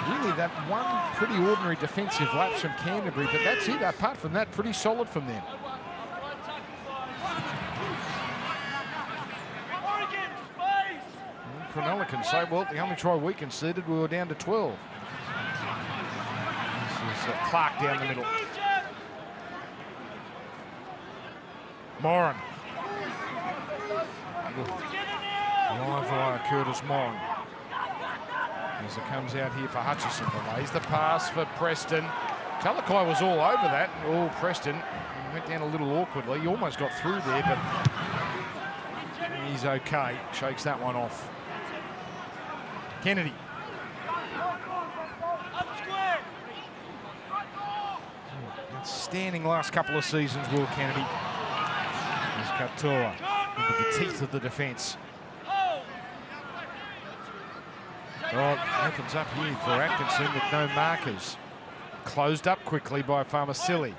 Really, that one pretty ordinary defensive lapse from Canterbury, but that's it. Apart from that, pretty solid from them. And Cronulla can say, well, the only try we conceded, we were down to 12. This is Clark down the middle. Moran. Live wire, Curtis Moran. As it comes out here for Hutchison. Delays the pass for Preston. Talakai was all over that. Oh, Preston went down a little awkwardly. He almost got through there, but he's okay. Shakes that one off. Kennedy. Outstanding last couple of seasons, Will Kennedy. Katoa into the teeth of the defence. Well, opens up here for Atkinson with no markers. Closed up quickly by Farmasili.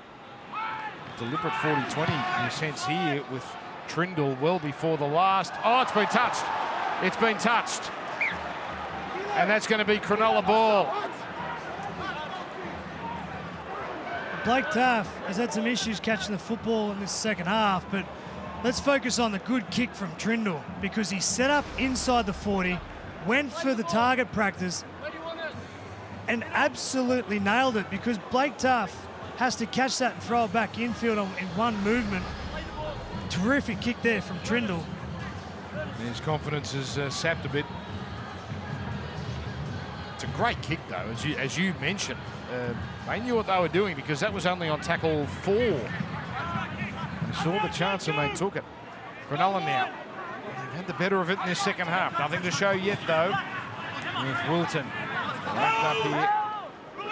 Deliberate 40-20 in a sense here with Trindle well before the last. Oh, it's been touched. It's been touched. And that's going to be Cronulla ball. Blake Taff has had some issues catching the football in this second half, but let's focus on the good kick from Trindle, because he set up inside the 40, went for the target practice, and absolutely nailed it, because Blake Taff has to catch that and throw it back infield in one movement. Terrific kick there from Trindle. His confidence is sapped a bit. It's a great kick, though, as you mentioned. They knew what they were doing, because that was only on tackle 4. They saw the chance and they took it. Cronulla now. They've had the better of it in this second half. Nothing to show yet, though. With Wilton wrapped up here.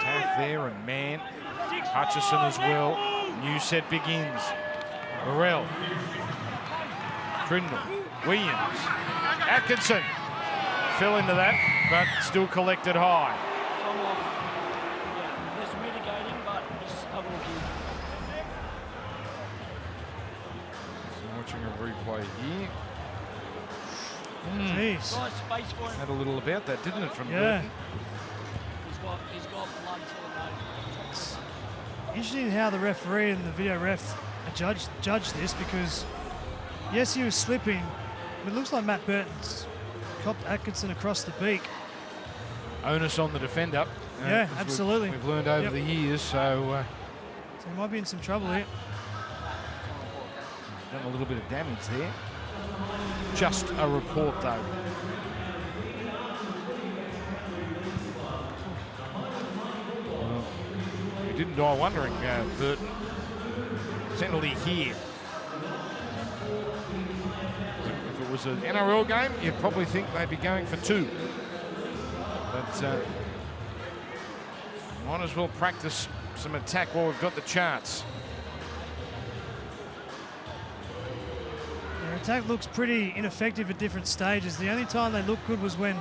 Taff there and Mann. Hutchison as well. New set begins. Burrell. Trindle. Williams. Atkinson. Fell into that, but still collected high. Watching a replay here. Jeez. Had a little about that, didn't it, from Burton? He's got blood to the nose. It's interesting how the referee and the video refs judged this, because yes, he was slipping, but it looks like Matt Burton's copped Atkinson across the beak. Onus on the defender. Yeah, absolutely. We've learned over the years, so he might be in some trouble here. Done a little bit of damage there. Just a report, though. Well, you didn't die wondering, Burton. Penalty here. If it was an NRL game, you'd probably think they'd be going for 2. But might as well practice some attack while we've got the chance. Their attack looks pretty ineffective at different stages. The only time they looked good was when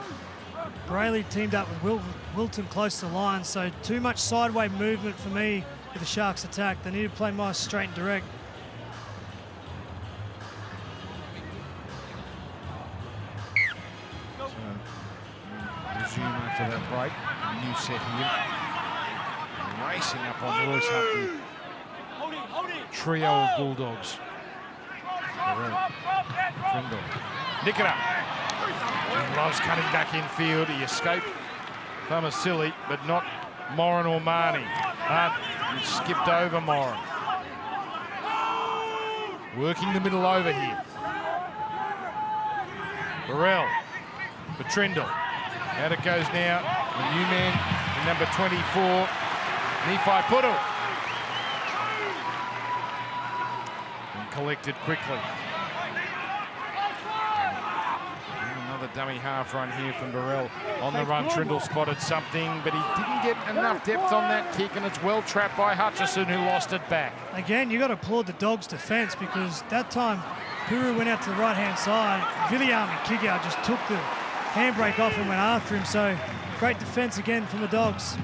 Brayley teamed up with Wilton close to the line. So too much sideways movement for me with the Sharks attack. They need to play more straight and direct. So resume after that break. A new set here. Racing up on Royce Hunt. Trio of Bulldogs. Trindle. Nick it up. He loves cutting back infield. He escaped Farmasili, but not Moran or Marnie. He skipped over Moran. Working the middle over here. Burrell for Trindle. Out it goes now. The new man, the number 24, Nephi Puru. And collected quickly. Another dummy half run here from Burrell. On the run, Trindle spotted something, but he didn't get enough depth on that kick, and it's well trapped by Hutchison, who lost it back. Again, you got to applaud the Dogs' defence, because that time Puru went out to the right-hand side. Villiam and Kick-Out just took the handbrake off and went after him. So great defence again from the Dogs.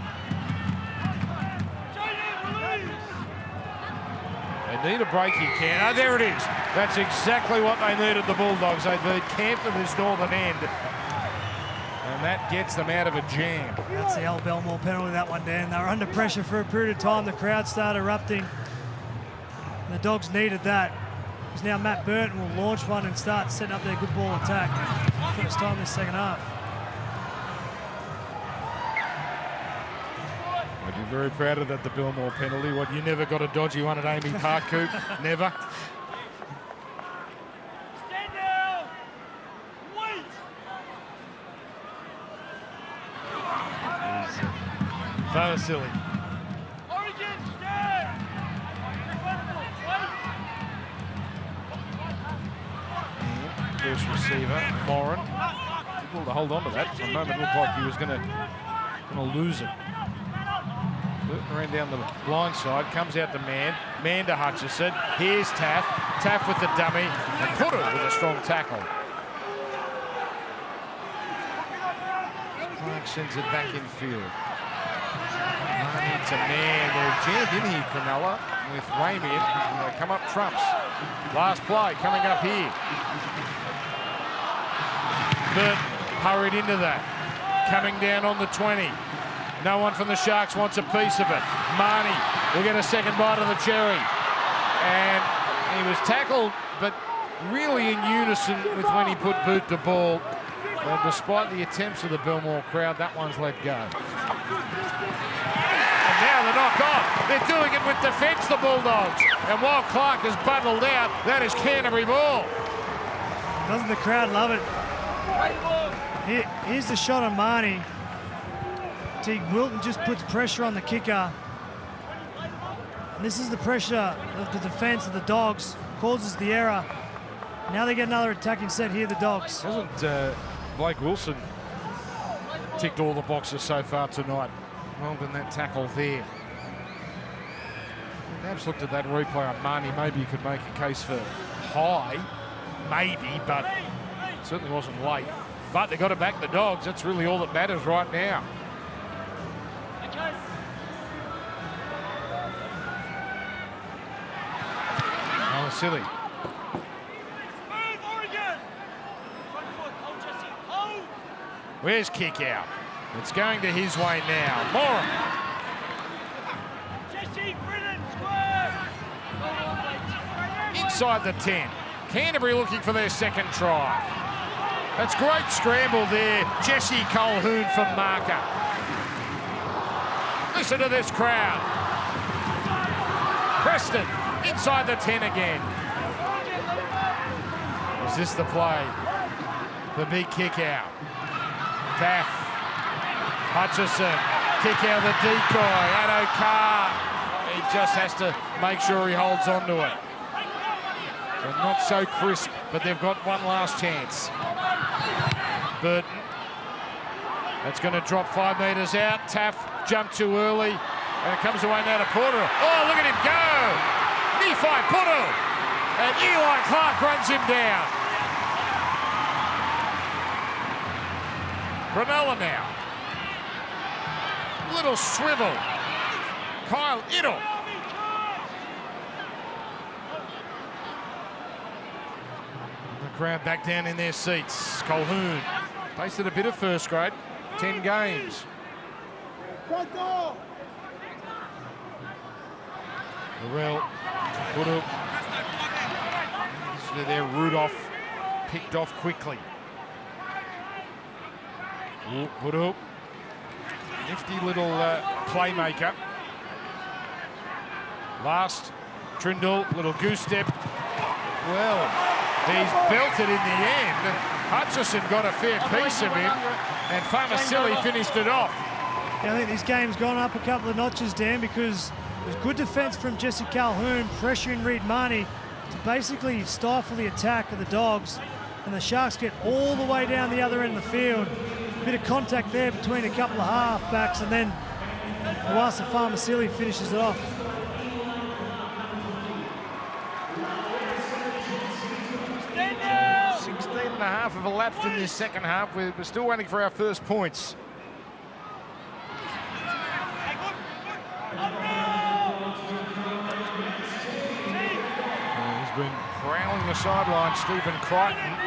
They need a break here, Cam. Oh, there it is. That's exactly what they needed, the Bulldogs. They need Camp to this northern end. And that gets them out of a jam. That's the Al Belmore penalty, that one, Dan. They were under pressure for a period of time. The crowd started erupting. The Dogs needed that. Because now Matt Burton will launch one and start setting up their good ball attack. First time this second half. I'd be very proud of that, the Belmore penalty. What, you never got a dodgy one at Amy Park, Coop? Never? Stand down! Wait! Vasily. Origin, stand! First receiver, Moran. Able to hold on to that. For a moment, it looked like he was going to lose it. Burton ran down the blind side, comes out to Man. Man to Hutchison. Here's Taff. Taff with the dummy. And Puru with a strong tackle. Clark sends it back in field. Money to Man. They're jammed in here, Cronulla, with Wayman. They come up trumps. Last play coming up here. Burton hurried into that. Coming down on the 20. No one from the Sharks wants a piece of it. Marnie will get a second bite of the cherry. And he was tackled, but really in unison with when he put boot to ball. Well, despite the attempts of the Belmore crowd, that one's let go. And now the knock off. They're doing it with defence, the Bulldogs. And while Clark is bundled out, that is Canterbury ball. Doesn't the crowd love it? Here's the shot on Marnie. Teague Wilton just puts pressure on the kicker. And this is the pressure of the defence of the Dogs. Causes the error. Now they get another attacking set here, the Dogs. Hasn't Blake Wilson ticked all the boxes so far tonight? Well done, that tackle there. Perhaps looked at that replay on Marnie. Maybe you could make a case for high. Maybe, but it certainly wasn't late. But they got to back the Dogs. That's really all that matters right now. Oh, silly. Where's kick out? It's going to his way now. Moran. Inside the 10. Canterbury looking for their second try. That's great scramble there. Jesse Colquhoun from marker. Listen to this crowd. Preston inside the 10 again. Is this the play? The big kick out. Taff. Hutchison. Kick out the decoy. Addo Carr. He just has to make sure he holds on to it. They're not so crisp, but they've got one last chance. Burton. That's going to drop 5 metres out. Taff jumped too early. And it comes away now to Porter. Oh, look at him go! Nephi Puru! And Eli Clark runs him down. Cronulla now. Little swivel. Kyle Idle. The crowd back down in their seats. Colquhoun tasted a bit of first grade. 10 games. Burrell, Puru. There, Rudolph picked off quickly. Puru, nifty little playmaker. Last, Trindle, little goose step. Well, he's belted in the end. Hutchison got a fair piece of him, and Farmasilli finished it off. Yeah, I think this game's gone up a couple of notches, Dan, because there's good defence from Jesse Calhoun, pressuring Reid Marnie to basically stifle the attack of the Dogs, and the Sharks get all the way down the other end of the field. A bit of contact there between a couple of half-backs, and then Iwasa Farmasilli finishes it off. 16.5 have elapsed in this second half. We're still waiting for our first points. He's been prowling the sideline, Stephen Crichton.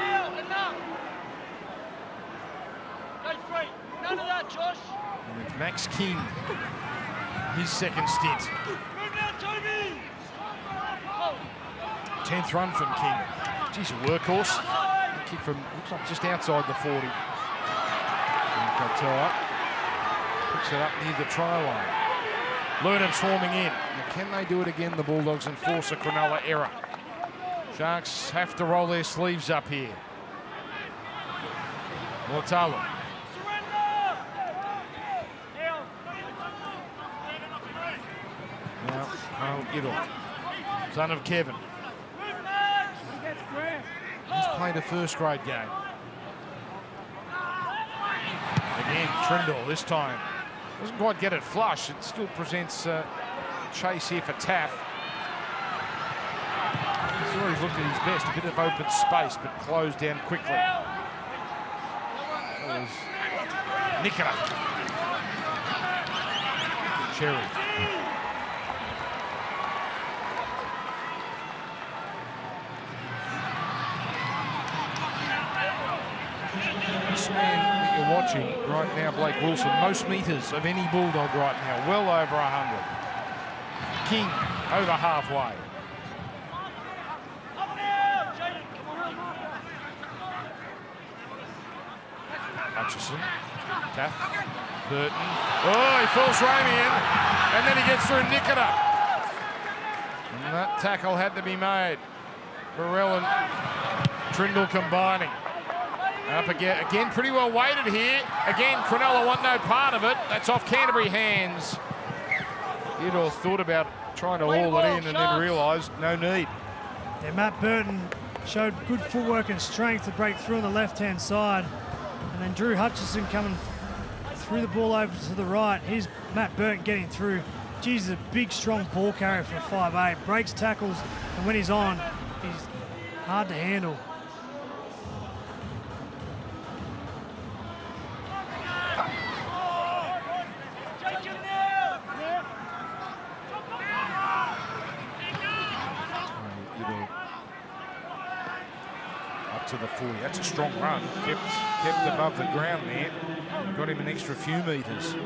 None of that, Josh. And it's Max King, his second stint. 10th run from King. Geez, a workhorse. Kick from, looks like just outside the 40. Picks it up near the try line. Lurnham swarming in. Now, can they do it again, the Bulldogs, and force a Cronulla error? Sharks have to roll their sleeves up here. Mortalo. Now, Idol, son of Kevin. He's played a first-grade game. Again, Trindle this time. Doesn't quite get it flush. It still presents chase here for Taff. He's always looked at his best. A bit of open space, but closed down quickly. That was Nicola. Cherry. This man that you're watching right now, Blake Wilson, most metres of any Bulldog right now, well over 100. King over halfway. Hutchison, Taff, Burton. Oh, he falls Ramey in, and then he gets through Nikita. And that tackle had to be made. Burrell and Trindle combining. Up again, pretty well weighted here. Again, Cronulla want no part of it. That's off Canterbury hands. Theodore thought about trying to haul it in and then realised no need. Yeah, Matt Burton showed good footwork and strength to break through on the left-hand side. And then Drew Hutchison coming through the ball over to the right. Here's Matt Burton getting through. Geez, he's a big, strong ball carrier for a 5'8". Breaks tackles, and when he's on, he's hard to handle. To the 40. That's a strong run. Kept above the ground there. Got him an extra few metres. This is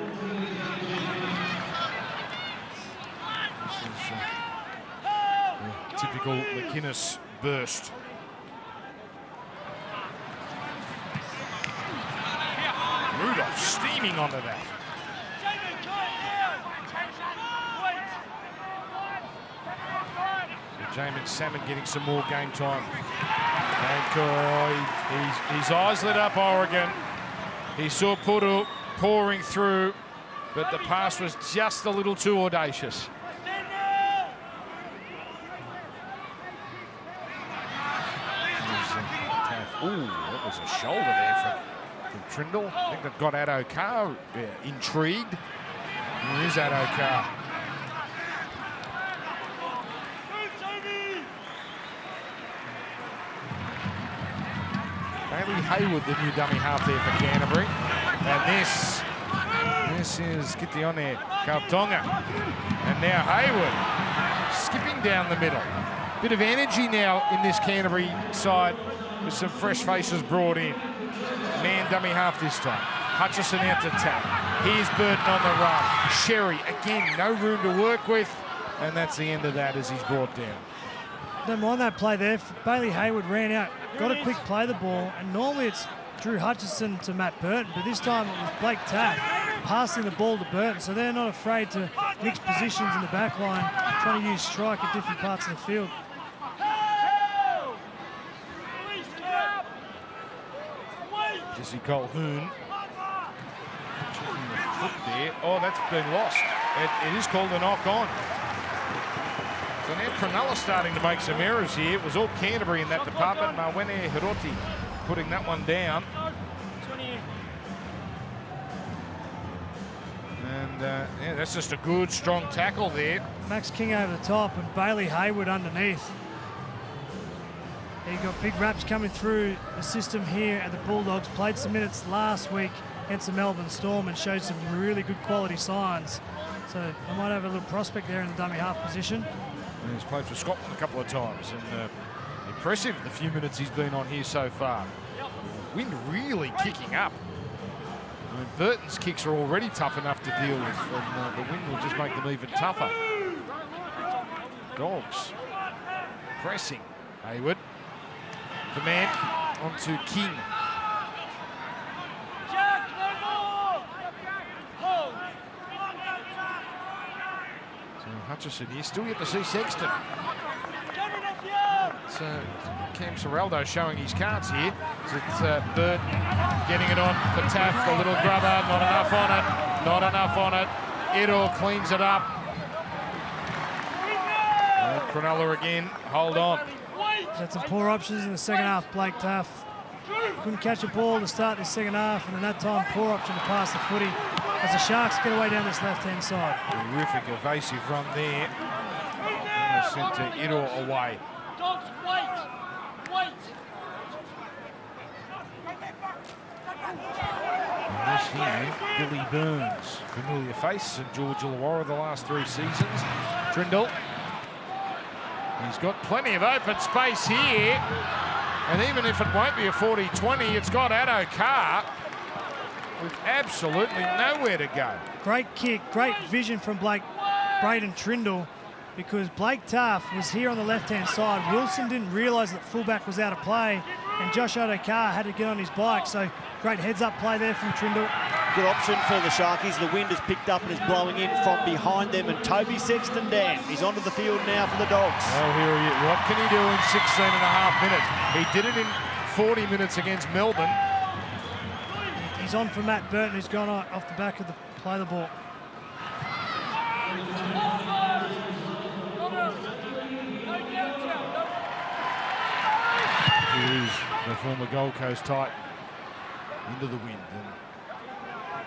a typical McInnes burst. Rudolph steaming onto that. Jamin Salmon getting some more game time. And his eyes lit up Oregon. He saw Puru pouring through, but the pass was just a little too audacious. Ooh, that was a shoulder there from Trindle. I think that got Addo Carr intrigued. Here is Addo Carr. Bailey Hayward, the new dummy half there for Canterbury. And this is, get the on there, Kautonga. And now Hayward skipping down the middle. Bit of energy now in this Canterbury side with some fresh faces brought in. Man dummy half this time. Hutchison out to tap. Here's Burton on the run. Sherry, again, no room to work with. And that's the end of that as he's brought down. Don't mind that play there. Bailey Hayward ran out, got a quick play the ball, and normally it's Drew Hutchison to Matt Burton, but this time it was Blake Taff passing the ball to Burton, so they're not afraid to mix positions in the back line, trying to use strike at different parts of the field. Jesse Colquhoun. Checking the foot there. Oh, that's been lost. It is called a knock on. So now Cronulla starting to make some errors here. It was all Canterbury in that department. Mawene Hiroti putting that one down. And yeah, that's just a good, strong tackle there. Max King over the top and Bailey Hayward underneath. You've got big raps coming through the system here at the Bulldogs. Played some minutes last week against the Melbourne Storm and showed some really good quality signs. So I might have a little prospect there in the dummy half position. And he's played for Scotland a couple of times, and impressive the few minutes he's been on here so far. Wind really kicking up. I mean, Burton's kicks are already tough enough to deal with, and the wind will just make them even tougher. Dogs pressing. Hayward. Command onto King. So Hutchison here, still yet to see Sexton. It's Cam Serraldo showing his cards here. So it's Burt getting it on for Taff, the little grubber, not enough on it, not enough on it. Edor cleans it up. Cronulla again, hold on. Had some poor options in the second half, Blake Taff. Couldn't catch a ball to start the second half, and in that time, poor option to pass the footy as the Sharks get away down this left-hand side. Terrific evasive run there. And they sent Edor away. Dogs, wait. And this here, Billy Burns, familiar face, St George Illawarra the last 3 seasons. Trindle. He's got plenty of open space here. And even if it won't be a 40-20, it's got Addo Carr with absolutely nowhere to go. Great kick, great vision from Braden Trindle, because Blake Taff was here on the left-hand side. Wilson didn't realise that fullback was out of play, and Josh Addo-Carr had to get on his bike. So great heads-up play there from Trindle. Good option for the Sharkies. The wind has picked up and is blowing in from behind them. And Toby Sexton, Dan, he's onto the field now for the Dogs. Well, here he is. What can he do in 16 and a half minutes? He did it in 40 minutes against Melbourne. He's on for Matt Burton, who's gone off the back of the play the ball. Here is the former Gold Coast tight into the wind.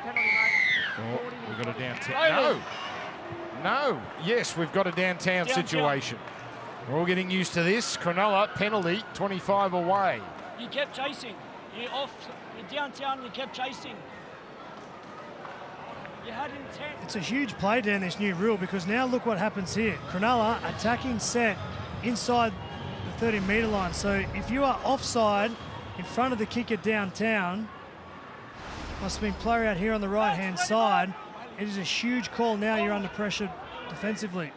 Oh, we've got a downtown. No. Yes, we've got a downtown situation. We're all getting used to this. Cronulla, penalty, 25 away. You kept chasing. You're downtown, you kept chasing. You had intent. It's a huge play down this new rule, because now look what happens here. Cronulla attacking set inside the 30-metre line. So if you are offside in front of the kicker downtown, must have been player out here on the right-hand side. It is a huge call now. You're under pressure defensively.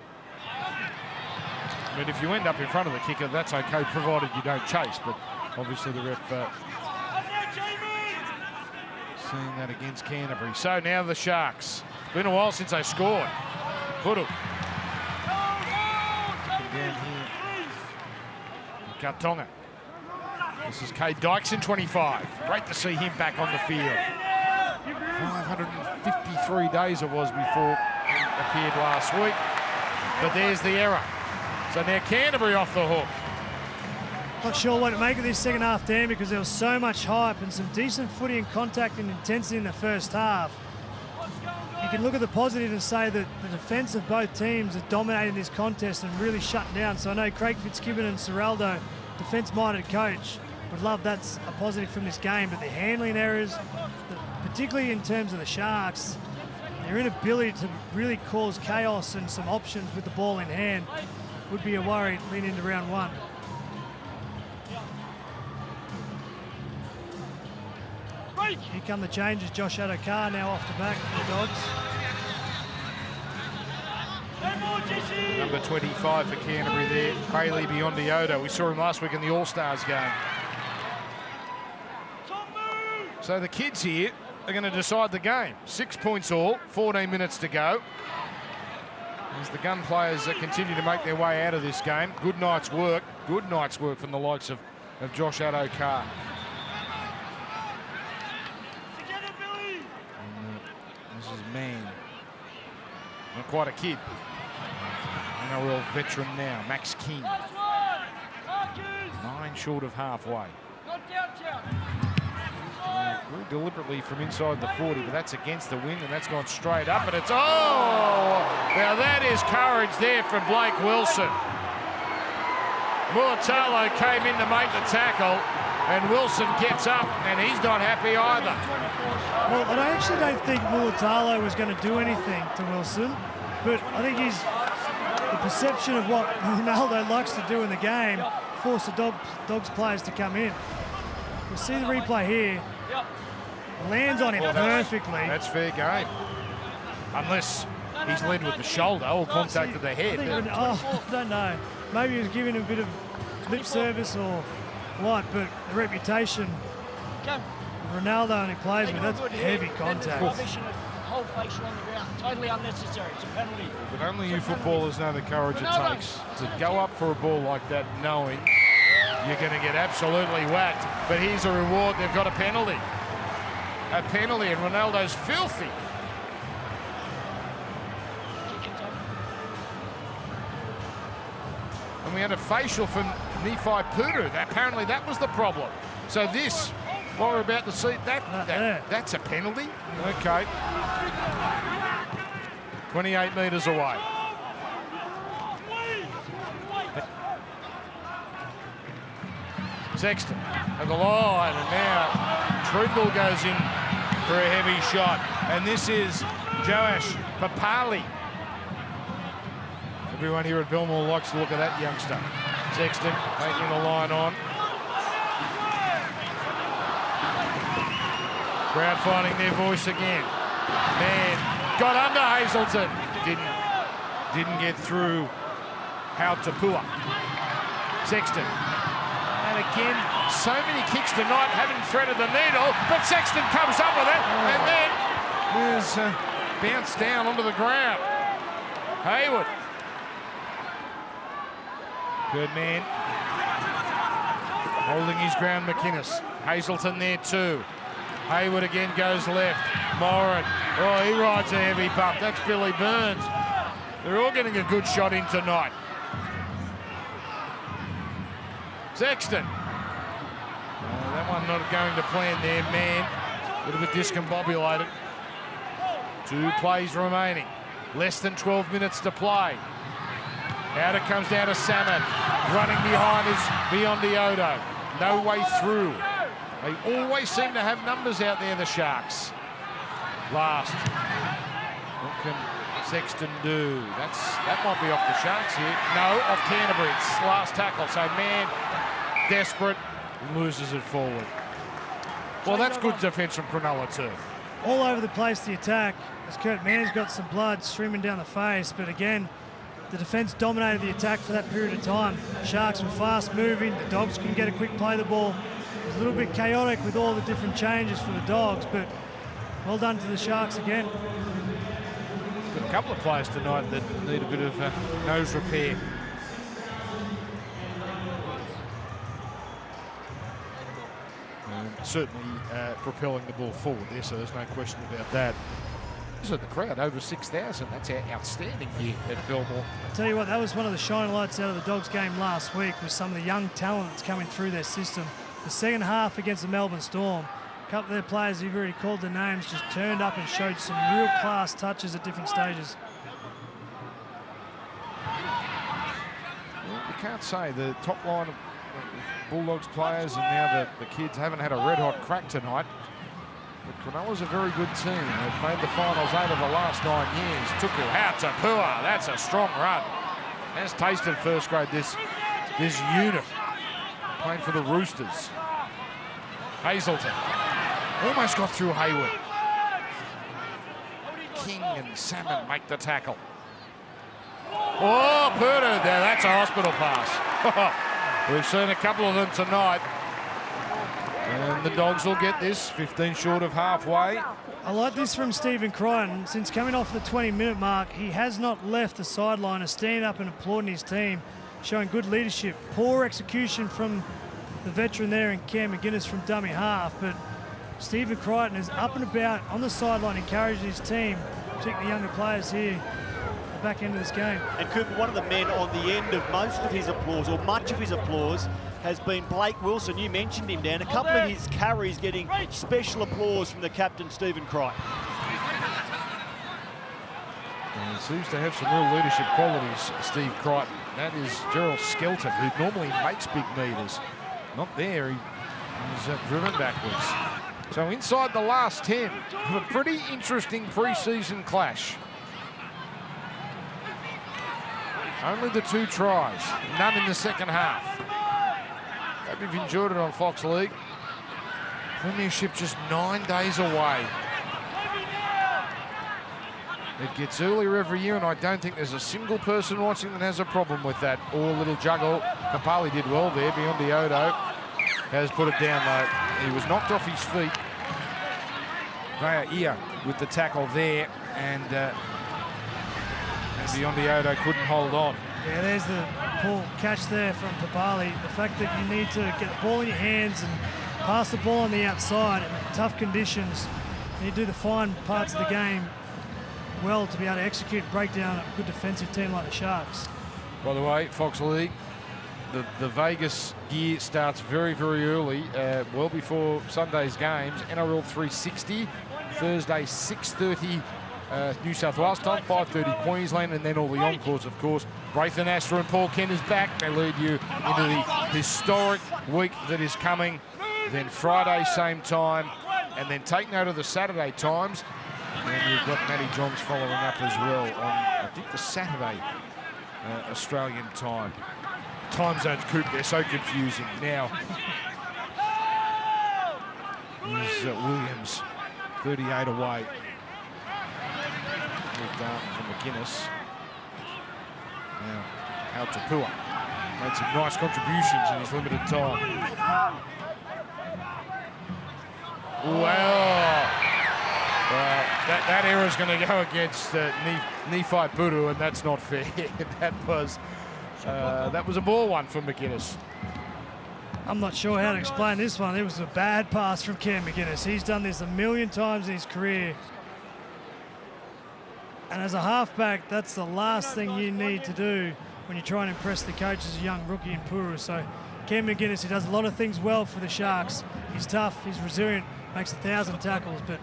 I mean, if you end up in front of the kicker, that's okay, provided you don't chase. But obviously the ref seeing that against Canterbury. So now the Sharks. Been a while since they scored. Puru. Down here. Kartonga. This is Cade Dykes in 25. Great to see him back on the field. 553 days it was before he appeared last week. But there's the error. So now Canterbury off the hook. Not sure what to make of this second half, Dan, because there was so much hype and some decent footy and contact and intensity in the first half. You can look at the positive and say that the defence of both teams are dominating this contest and really shut down. So I know Craig Fitzgibbon and Serraldo, defence-minded coach, would love that's a positive from this game. But the handling errors, particularly in terms of the Sharks, their inability to really cause chaos and some options with the ball in hand would be a worry leading into round one. Here come the changes. Josh Addo-Carr now off the back for the Dogs. Number 25 for Canterbury there, Bailey Biondi-Odo. We saw him last week in the All-Stars game. So the kids here are going to decide the game. 6 points all, 14 minutes to go. As the gun players continue to make their way out of this game. Good night's work from the likes of Josh Addo-Carr. is Man. Not quite a kid. NRL veteran now, Max King. 9 short of halfway. Very deliberately from inside the 40, but that's against the wind, and that's gone straight up, and it's, oh! Now that is courage there from Blake Wilson. Mulatalo came in to make the tackle, and Wilson gets up, and he's not happy either. Well, I actually don't think Mulatalo was going to do anything to Wilson, but I think he's the perception of what Ronaldo likes to do in the game forced the Dogs players to come in. We'll see the replay here. Lands on him perfectly. That's fair game. Unless he's led with the shoulder or contact with the head. I don't know. Maybe he was giving him a bit of lip service or what, but the reputation of Ronaldo and he plays with, that's heavy contact. Whole facial on the ground. Totally unnecessary. It's a penalty. But only you footballers know the courage it takes to go up for a ball like that knowing you're going to get absolutely whacked. But here's a reward. They've got a penalty. A penalty, and Ronaldo's filthy. And we had a facial from Nephi Pudu. Apparently that was the problem. So this, what we're about to see, that's a penalty. Okay. 28 metres away. Sexton at the line, and now Trindle goes in for a heavy shot. And this is Joash Papali. Everyone here at Belmore likes to look at that youngster. Sexton taking the line on. Crowd finding their voice again. Man got under Hazelton. Didn't get through Hautapua. Sexton. And again, so many kicks tonight haven't threaded the needle, but Sexton comes up with it, and then is bounced down onto the ground. Hayward. Good man. Holding his ground, McInnes. Hazelton there too. Hayward again goes left. Moran. Oh, he rides a heavy bump. That's Billy Burns. They're all getting a good shot in tonight. Sexton. That one not going to plan there, Man. A little bit discombobulated. 2 plays remaining. Less than 12 minutes to play. Out it comes down to Salmon. Running behind is Biondi Odo. No way through. They always seem to have numbers out there, the Sharks. Last. What can Sexton do? That might be off the Sharks here. No, off Canterbury. It's last tackle. So Man, desperate, loses it forward. Well, that's good defence from Cronulla too. All over the place, the attack, as Kurt Mann's got some blood streaming down the face, but again, the defence dominated the attack for that period of time. Sharks were fast moving, the Dogs couldn't get a quick play the ball. It was a little bit chaotic with all the different changes for the Dogs, but well done to the Sharks again. Got a couple of players tonight that need a bit of nose repair. Certainly propelling the ball forward there, so there's no question about that. So the crowd over 6,000, that's outstanding here at Belmore. I'll tell you what, that was one of the shining lights out of the Dogs game last week, with some of the young talent that's coming through their system. The second half against the Melbourne Storm, a couple of their players, you've already called their names, just turned up and showed some real class touches at different stages. Well, you can't say the top line of Bulldogs players and now the kids haven't had a red-hot crack tonight. But Cronulla's a very good team. They've made the finals 8 of the last 9 years. Tuku Hautapua, that's a strong run. Has tasted first grade, this unit. Playing for the Roosters. Hazelton. Almost got through Hayward. King and Salmon make the tackle. Oh, Purdu there, that's a hospital pass. We've seen a couple of them tonight. And the Dogs will get this, 15 short of halfway. I like this from Stephen Crichton. Since coming off the 20-minute mark, he has not left the sideline of standing up and applauding his team, showing good leadership. Poor execution from the veteran there and Cam McInnes from dummy half, but Stephen Crichton is up and about on the sideline, encouraging his team, particularly younger players here at the back end of this game. And Cooper, one of the men on the end of most of his applause, or much of his applause, has been Blake Wilson. You mentioned him, Dan. A couple of his carries getting special applause from the captain, Stephen Crichton. He seems to have some real leadership qualities, Steve Crichton. That is Gerald Skelton, who normally makes big meters. Not there, he's driven backwards. So inside the last 10 of a pretty interesting pre-season clash. Only the 2 tries, none in the second half. Hope you've enjoyed it on Fox League. Premiership just 9 days away. It gets earlier every year, and I don't think there's a single person watching that has a problem with that. Or little juggle. Kapali did well there. Beyond Odo has put it down low. He was knocked off his feet. Vaya with the tackle there, and Beyond Odo couldn't hold on. Yeah, there's the poor catch there from Papali. The fact that you need to get the ball in your hands and pass the ball on the outside in tough conditions. And you do the fine parts of the game well to be able to execute and break down a good defensive team like the Sharks. By the way, Fox League, the Vegas gear starts very, very early, well before Sunday's games. NRL 360, Thursday 6:30 New South Wales time, 5:30 Queensland, and then all the encores, of course. Braithen Astor and Paul Kent is back. They lead you into the historic week that is coming. Then Friday, same time, and then take note of the Saturday times. And you've got Matty Johns following up as well on, I think, the Saturday Australian time. Time zones, Coop, they're so confusing. Now, here's Williams, 38 away. Moved down from McInnes. Now, out to Pua. Made some nice contributions in his limited time. Wow. That error's going to go against Nephi Budu, and that's not fair. That was a ball one for McInnes. I'm not sure how to explain this one. It was a bad pass from Cam McInnes. He's done this a million times in his career. And as a halfback, that's the last thing you need to do when you try and impress the coach as a young rookie in Puru. So Cam McInnes, he does a lot of things well for the Sharks. He's tough, he's resilient, makes 1,000 tackles, but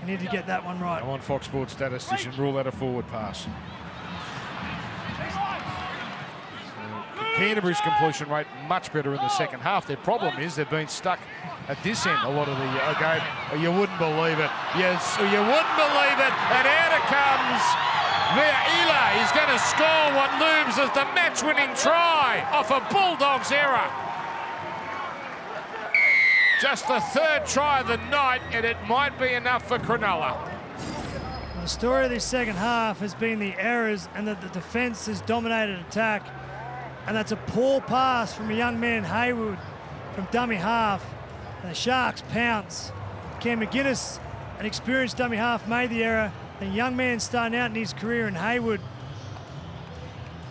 you need to get that one right. I'm on Fox Sports statistician, rule that a forward pass. Canterbury's completion rate much better in the second half. Their problem is they've been stuck at this end a lot of the game. You wouldn't believe it. Yes, you wouldn't believe it. And out it comes. Vila is going to score what looms as the match-winning try off a Bulldogs error. Just the 3rd try of the night, and it might be enough for Cronulla. The story of this second half has been the errors and that the defence has dominated attack. And that's a poor pass from a young man, Haywood, from dummy half. And the Sharks pounce. Cam McInnes, an experienced dummy half, made the error. And a young man starting out in his career in Haywood.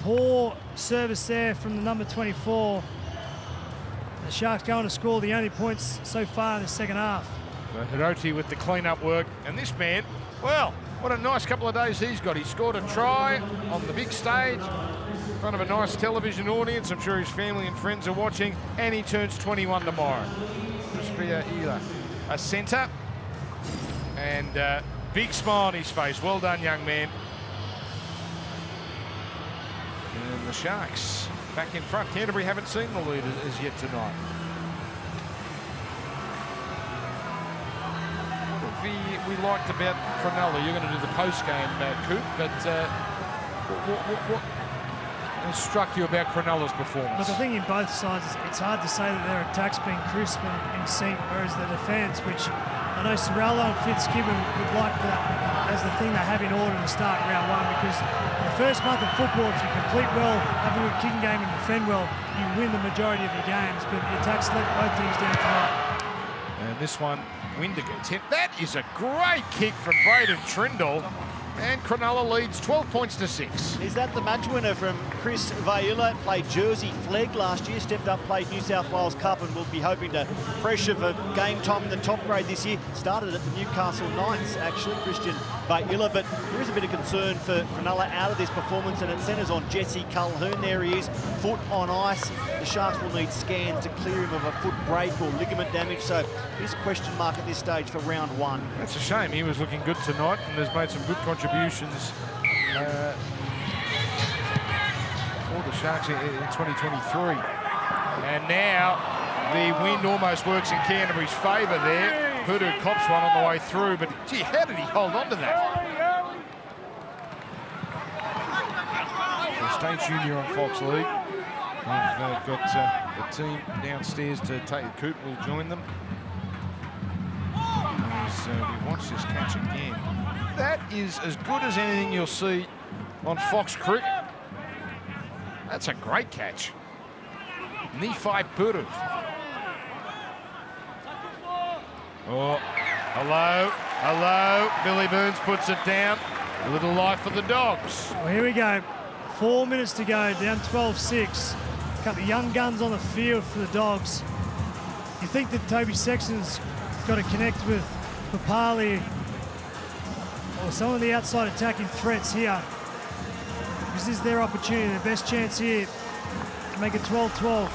Poor service there from the number 24. The Sharks going to score the only points so far in the second half. Hiroti with the clean-up work. And this man, well, what a nice couple of days he's got. He scored a try on the big stage in front of a nice television audience. I'm sure his family and friends are watching. And he turns 21 tomorrow. A centre. And big smile on his face. Well done, young man. And the Sharks back in front. Canterbury haven't seen the lead as yet tonight. What we liked about Cronulla? You're going to do the post-game, Coop, but what has struck you about Cronulla's performance? Look, I think in both sides, it's hard to say that their attack's been crisp and in sync, whereas the defence, which I know Sorrello and Fitzgibbon would like that as the thing they have in order to start round one, because in the first month of football, if you complete well, have a good kicking game and defend well, you win the majority of your games, but the attack's let both teams down tonight. And this one, Windigan. That is a great kick from Braden Trindle. And Cronulla leads 12 points to 6. Is that the match winner from Chris Vaila? Played Jersey Flegg last year, stepped up, played New South Wales Cup, and will be hoping to pressure for game time in the top grade this year. Started at the Newcastle Knights, actually, Christian Vaila, but there is a bit of concern for Cronulla out of this performance, and it centres on Jesse Culhern. There he is, foot on ice. The Sharks will need scans to clear him of a foot break or ligament damage, so he's a question mark at this stage for round 1. That's a shame. He was looking good tonight and has made some good contributions for the Sharks in 2023. And now the wind almost works in Canterbury's favour there. Hoodoo cops one on the way through, but gee, how did he hold on to that? The State Junior on Fox League. We've got the team downstairs to take the coop. Will join them. As we watch this catch again. That is as good as anything you'll see on Fox Cricket. That's a great catch. Nephi Puru. Oh, hello. Billy Burns puts it down. A little life for the Dogs. Well, here we go. 4 minutes to go, down 12-6. A couple of young guns on the field for the Dogs. You think that Toby Sexton's got to connect with Papali or some of the outside attacking threats here. This is their opportunity, their best chance here to make it 12-12.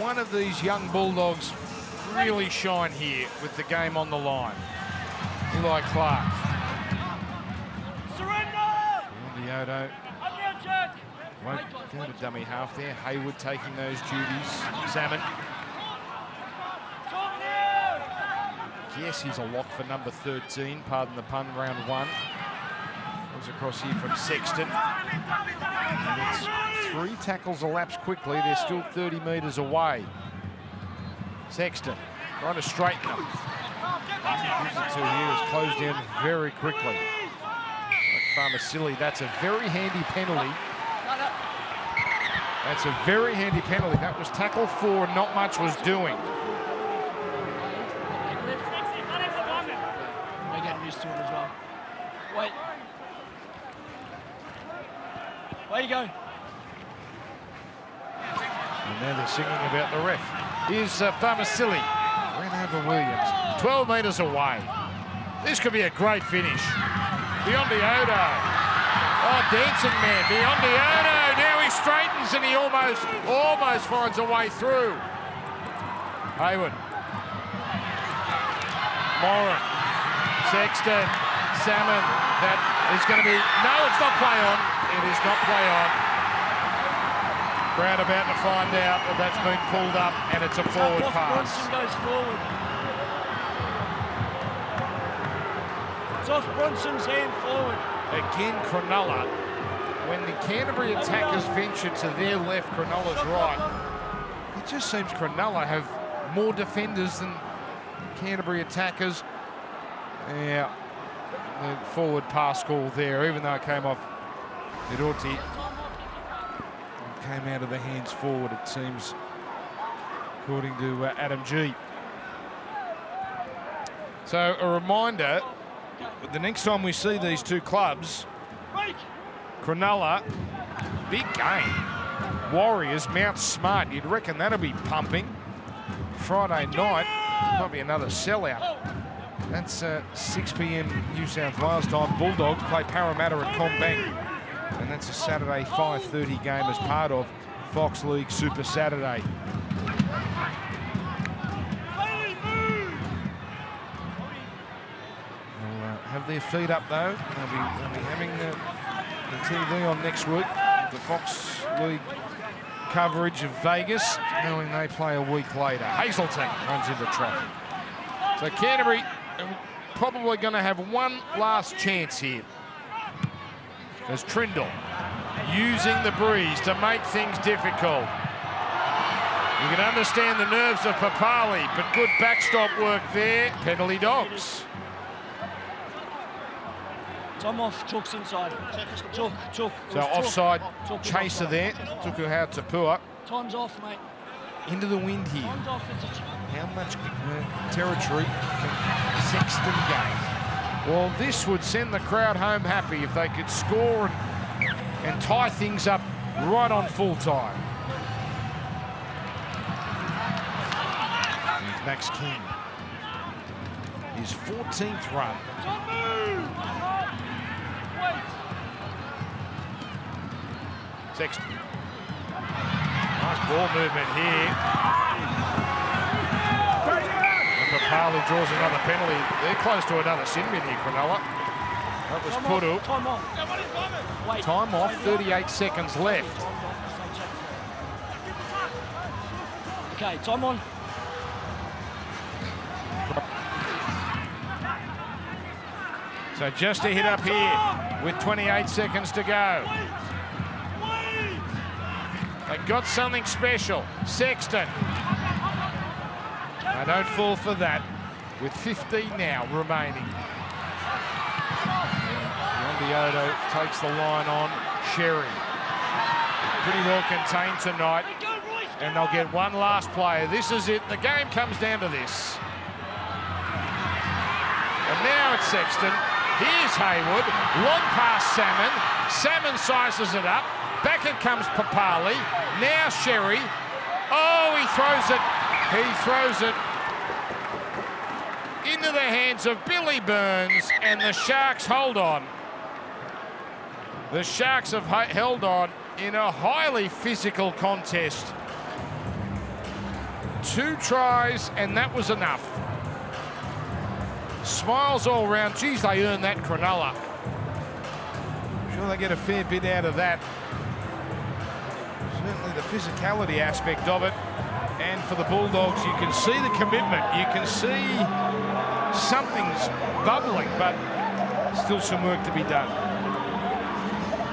One of these young Bulldogs really shine here with the game on the line. Eli Clark. Surrender! Won't go to dummy half there. Hayward taking those duties. Salmon. Yes, he's a lock for number 13. Pardon the pun, round 1. Comes across here from Sexton. And it's 3 tackles elapsed quickly. They're still 30 metres away. Sexton trying to straighten them. Gives it to here. It's closed down very quickly. Farmasili, that's a very handy penalty. That's a very handy penalty. That was tackle 4, not much was doing. They're getting used to it as well. Wait. Way to go. And now they're singing about the ref. Here's Farmasili. Ran over Williams. 12 metres away. This could be a great finish. Biondi-Odo. Oh, dancing man. Biondi-Odo. Now he straightens and he almost finds a way through. Hayward. Moran. Sexton. Salmon. That is going to be... No, it's not play on. It is not play on. Crowd about to find out that that's been pulled up and it's a forward pass. Bronson goes forward. It's off Bronson's hand forward. Again, Cronulla, when the Canterbury attackers venture to their left, Cronulla's right, it just seems Cronulla have more defenders than Canterbury attackers. Yeah, the forward pass call there, even though it came off Iroti, it came out of the hands forward, it seems, according to Adam G. So a reminder, the next time we see these two clubs, Cronulla, big game. Warriors, Mount Smart, you'd reckon that'll be pumping. Friday night, might be another sellout. That's 6 p.m. New South Wales time. Bulldogs play Parramatta at CommBank. And that's a Saturday 5:30 game as part of Fox League Super Saturday. Have their feet up though. They'll be having the TV on next week. The Fox League coverage of Vegas, knowing they play a week later. Hazelton runs into traffic. So Canterbury are probably going to have one last chance here. As Trindle using the breeze to make things difficult. You can understand the nerves of Papali, but good backstop work there. Penalty Dogs. Tom off, Took's inside. Took. So offside chaser there. Took her out to Pua. Time's off, mate. into the wind here. Time's off, it's a How much territory can Sexton gain? Well, this would send the crowd home happy if they could score and tie things up right on full time. Here's Max King. His 14th run. Sexton. Nice ball movement here. And Papali draws another penalty. They're close to another sin bin here, Cronulla. That was Pudu. Time off. Wait. Time off, 38 seconds left. Okay, time on. So just a hit up here with 28 seconds to go. They got something special. Sexton. They don't fall for that with 15 now remaining. Yondioto takes the line on. Sherry. Pretty well contained tonight. And they'll get one last player. This is it. The game comes down to this. And now it's Sexton. Here's Hayward, long past Salmon. Salmon sizes it up. Back it comes Papali. Now Sherry. Oh, he throws it. He throws it into the hands of Billy Burns, and the Sharks hold on. The Sharks have held on in a highly physical contest. 2 tries, and that was enough. Smiles all round. Geez, they earned that, Cronulla. Sure they get a fair bit out of that. Certainly the physicality aspect of it. And for the Bulldogs, you can see the commitment. You can see something's bubbling, but still some work to be done.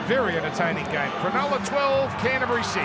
Very entertaining game. Cronulla 12, Canterbury 6.